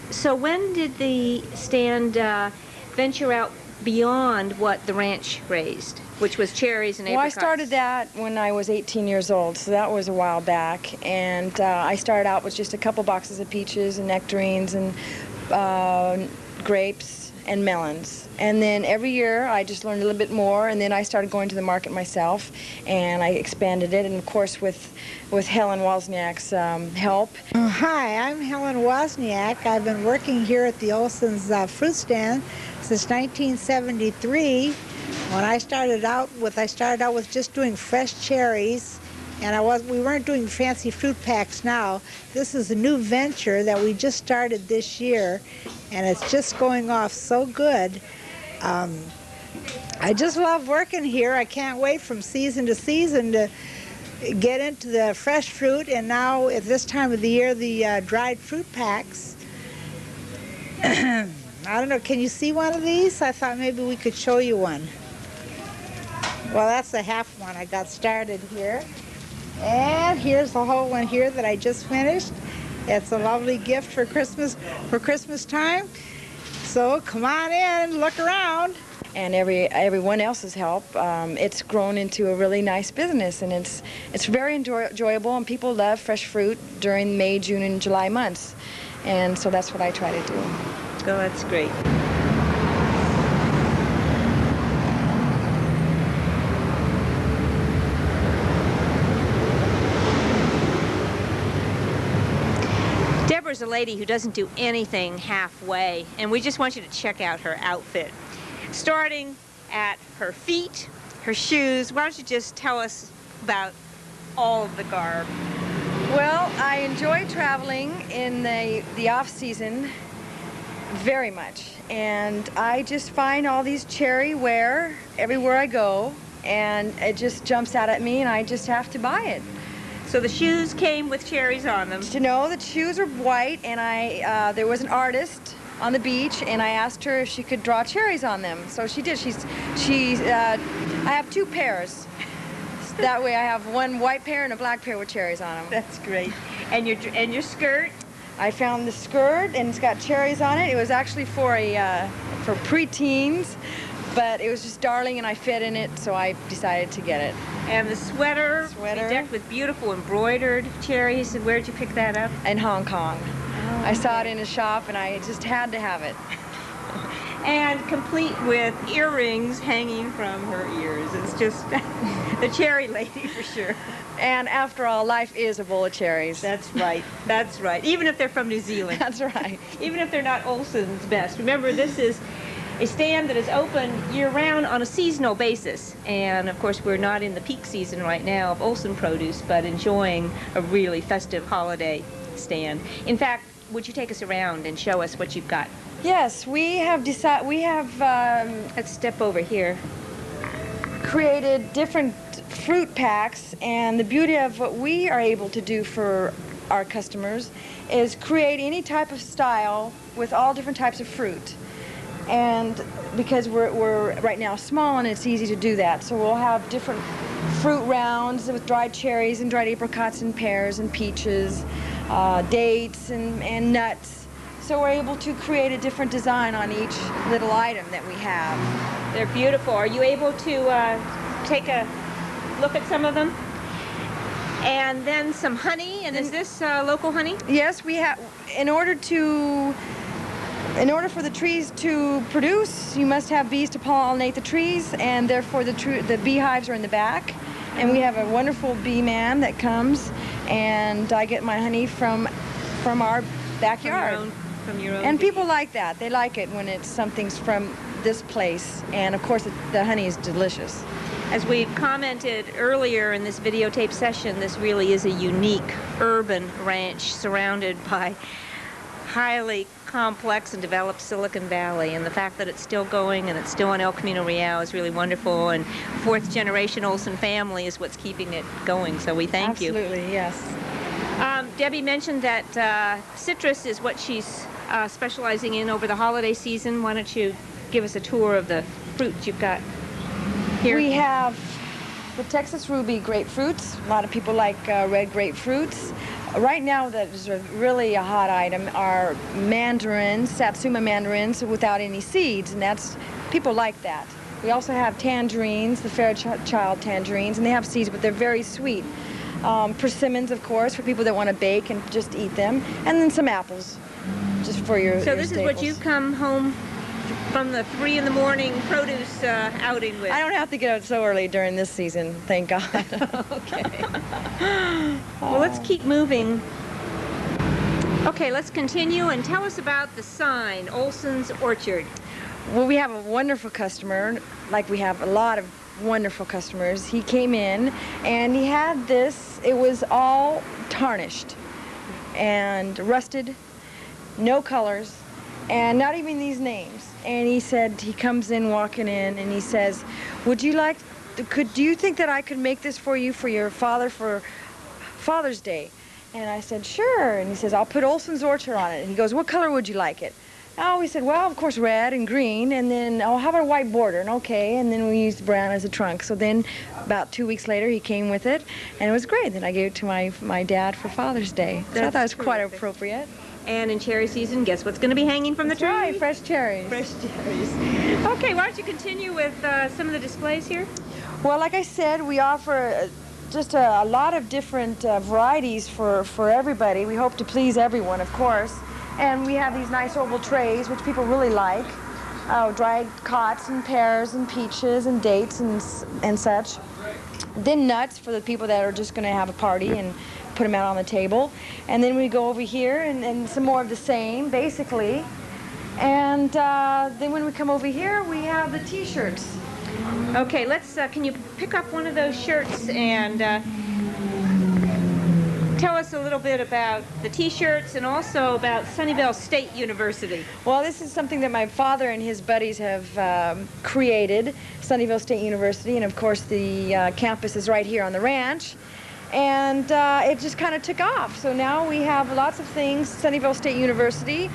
So when did the stand venture out beyond what the ranch raised, which was cherries and apricots? Well, I started that when I was 18 years old, so that was a while back. And I started out with just a couple boxes of peaches and nectarines and grapes and melons. And then every year I just learned a little bit more, and then I started going to the market myself, and I expanded it, and of course with Helen Wozniak's help. Hi, I'm Helen Wozniak. I've been working here at the Olson's fruit stand since 1973. When I started out with just doing fresh cherries, and we weren't doing fancy fruit packs now. This is a new venture that we just started this year, and it's just going off so good. I just love working here. I can't wait from season to season to get into the fresh fruit, and now at this time of the year, the dried fruit packs. I don't know, can you see one of these? I thought maybe we could show you one. Well, that's the half one I got started here. And here's the whole one here that I just finished. It's a lovely gift for Christmas time. So come on in, look around. And everyone else's help, it's grown into a really nice business, and it's very enjoyable, and people love fresh fruit during May, June, and July months. And so that's what I try to do. Oh, that's great. Deborah's a lady who doesn't do anything halfway, and we just want you to check out her outfit. Starting at her feet, her shoes, why don't you just tell us about all of the garb? Well, I enjoy traveling in the off-season very much, and I just find all these cherry wear everywhere I go, and it just jumps out at me, and I just have to buy it. So the shoes came with cherries on them? No, the shoes are white, and there was an artist on the beach, and I asked her if she could draw cherries on them. So she did. I have two pairs. That way I have one white pair and a black pair with cherries on them. That's great. And your skirt? I found the skirt, and it's got cherries on it. It was actually for preteens, but it was just darling, and I fit in it, so I decided to get it. And the sweater decked with beautiful embroidered cherries. And where'd you pick that up? In Hong Kong. Oh, I saw it in a shop, and I just had to have it. And complete with earrings hanging from her ears. It's just the cherry lady for sure. And after all, life is a bowl of cherries. That's right. That's right. Even if they're from New Zealand. That's right. Even if they're not Olson's best. Remember, this is a stand that is open year-round on a seasonal basis. And, of course, we're not in the peak season right now of Olson produce, but enjoying a really festive holiday stand. In fact, would you take us around and show us what you've got? Yes, we have let's step over here. Created different fruit packs, and the beauty of what we are able to do for our customers is create any type of style with all different types of fruit. And because we're right now small, and it's easy to do that, so we'll have different fruit rounds with dried cherries and dried apricots and pears and peaches, dates and nuts. So we're able to create a different design on each little item that we have. They're beautiful. Are you able to take a look at some of them? And then some honey, and is this local honey? Yes, we have. In order for the trees to produce, you must have bees to pollinate the trees, and therefore the beehives are in the back. And we have a wonderful bee man that comes, and I get my honey from our backyard. From your own and bee. People like that. They like it when something's from this place, and of course the honey is delicious. As we commented earlier in this videotape session, this really is a unique urban ranch surrounded by highly complex and developed Silicon Valley, and the fact that it's still going and it's still on El Camino Real is really wonderful, and fourth generation Olson family is what's keeping it going, so we thank you. Absolutely, yes. Debbie mentioned that citrus is what she's specializing in over the holiday season. Why don't you give us a tour of the fruits you've got here? We have the Texas Ruby grapefruits. A lot of people like red grapefruits. Right now, that is really a hot item are mandarins, Satsuma mandarins without any seeds, and people like that. We also have tangerines, the Fairchild tangerines, and they have seeds, but they're very sweet. Persimmons, of course, for people that want to bake and just eat them, and then some apples, just for your So this staples. is what you come home from the 3 in the morning produce outing with. I don't have to get out so early during this season, thank God. Okay. Well, let's keep moving. Okay, let's continue and tell us about the sign, Olson's Orchard. Well, we have a wonderful customer, like we have a lot of wonderful customers. He came in and he had this, it was all tarnished and rusted, no colors, and not even these names. And he said, he comes in walking in and he says, would you like, do you think that I could make this for you for your father for Father's Day? And I said, sure. And he says, I'll put Olson's Orchard on it. And he goes, what color would you like it? Oh, we said, well, of course, red and green, and then, oh, how about a white border? And okay, and then we used brown as a trunk. So then, about 2 weeks later, he came with it, and it was great. Then I gave it to my dad for Father's Day. So I thought it was quite appropriate. And in cherry season, guess what's going to be hanging from the tree? Right, fresh cherries. Fresh cherries. Okay, why don't you continue with some of the displays here? Well, like I said, we offer just a lot of different varieties for everybody. We hope to please everyone, of course. And we have these nice oval trays, which people really like. Dried cots and pears and peaches and dates and such. Then nuts for the people that are just going to have a party and put them out on the table. And then we go over here and some more of the same, basically. And then when we come over here, we have the T-shirts. Okay, let's, can you pick up one of those shirts and tell us a little bit about the T-shirts and also about Sunnyvale State University. Well, this is something that my father and his buddies have created, Sunnyvale State University, and of course the campus is right here on the ranch. And it just kind of took off. So now we have lots of things, Sunnyvale State University,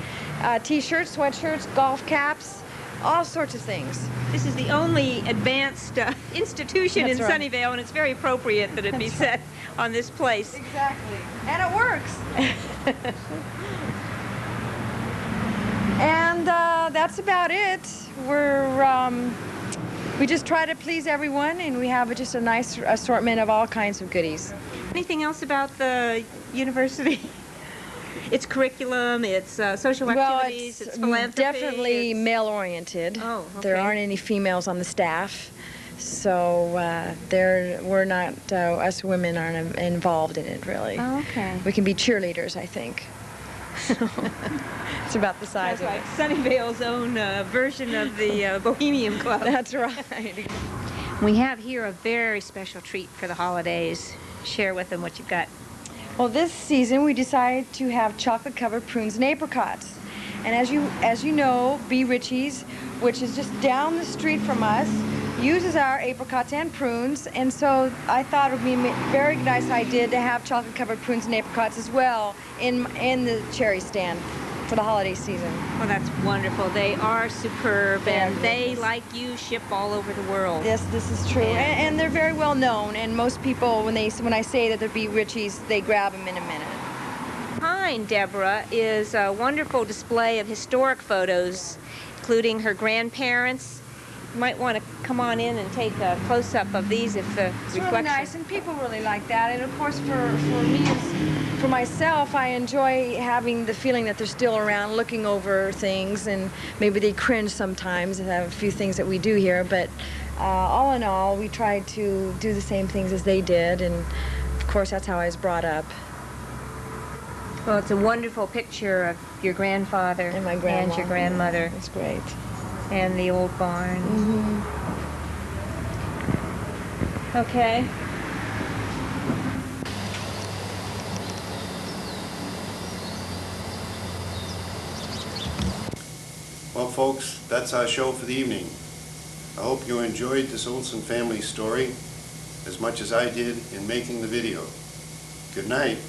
T-shirts, sweatshirts, golf caps, all sorts of things. This is the only advanced institution That's in right. Sunnyvale, and it's very appropriate that it be set on this place. Exactly. And it works. And that's about it. We just try to please everyone, and we have just a nice assortment of all kinds of goodies. Anything else about the university? Its curriculum, its social activities, its philanthropy? Definitely male-oriented. Oh, okay. There aren't any females on the staff, so we're not, us women aren't involved in it, really. Oh, okay. We can be cheerleaders, I think. It's about the size That's of like Sunnyvale's own version of the Bohemian Club. That's right. We have here a very special treat for the holidays. Share with them what you've got. Well, this season we decided to have chocolate-covered prunes and apricots. And as you know, B. Ritchie's, which is just down the street from us, uses our apricots and prunes, and so I thought it would be a very nice idea to have chocolate-covered prunes and apricots as well in the cherry stand for the holiday season. Well, that's wonderful. They are superb, and they, like you, ship all over the world. Yes, this is true, and they're very well known, and most people, when I say that they're B. Ritchie's, they grab them in a minute. Behind Deborah is a wonderful display of historic photos, including her grandparents. You might want to come on in and take a close-up of these if the It's really nice, and people really like that. And of course, for myself, I enjoy having the feeling that they're still around, looking over things, and maybe they cringe sometimes and have a few things that we do here. But all in all, we try to do the same things as they did, and of course, that's how I was brought up. Well, it's a wonderful picture of your grandfather and my grandma. and your grandmother. It's great. And the old barn. Mm-hmm. Okay. folks, that's our show for the evening. I hope you enjoyed this Olson family story as much as I did in making the video. Good night.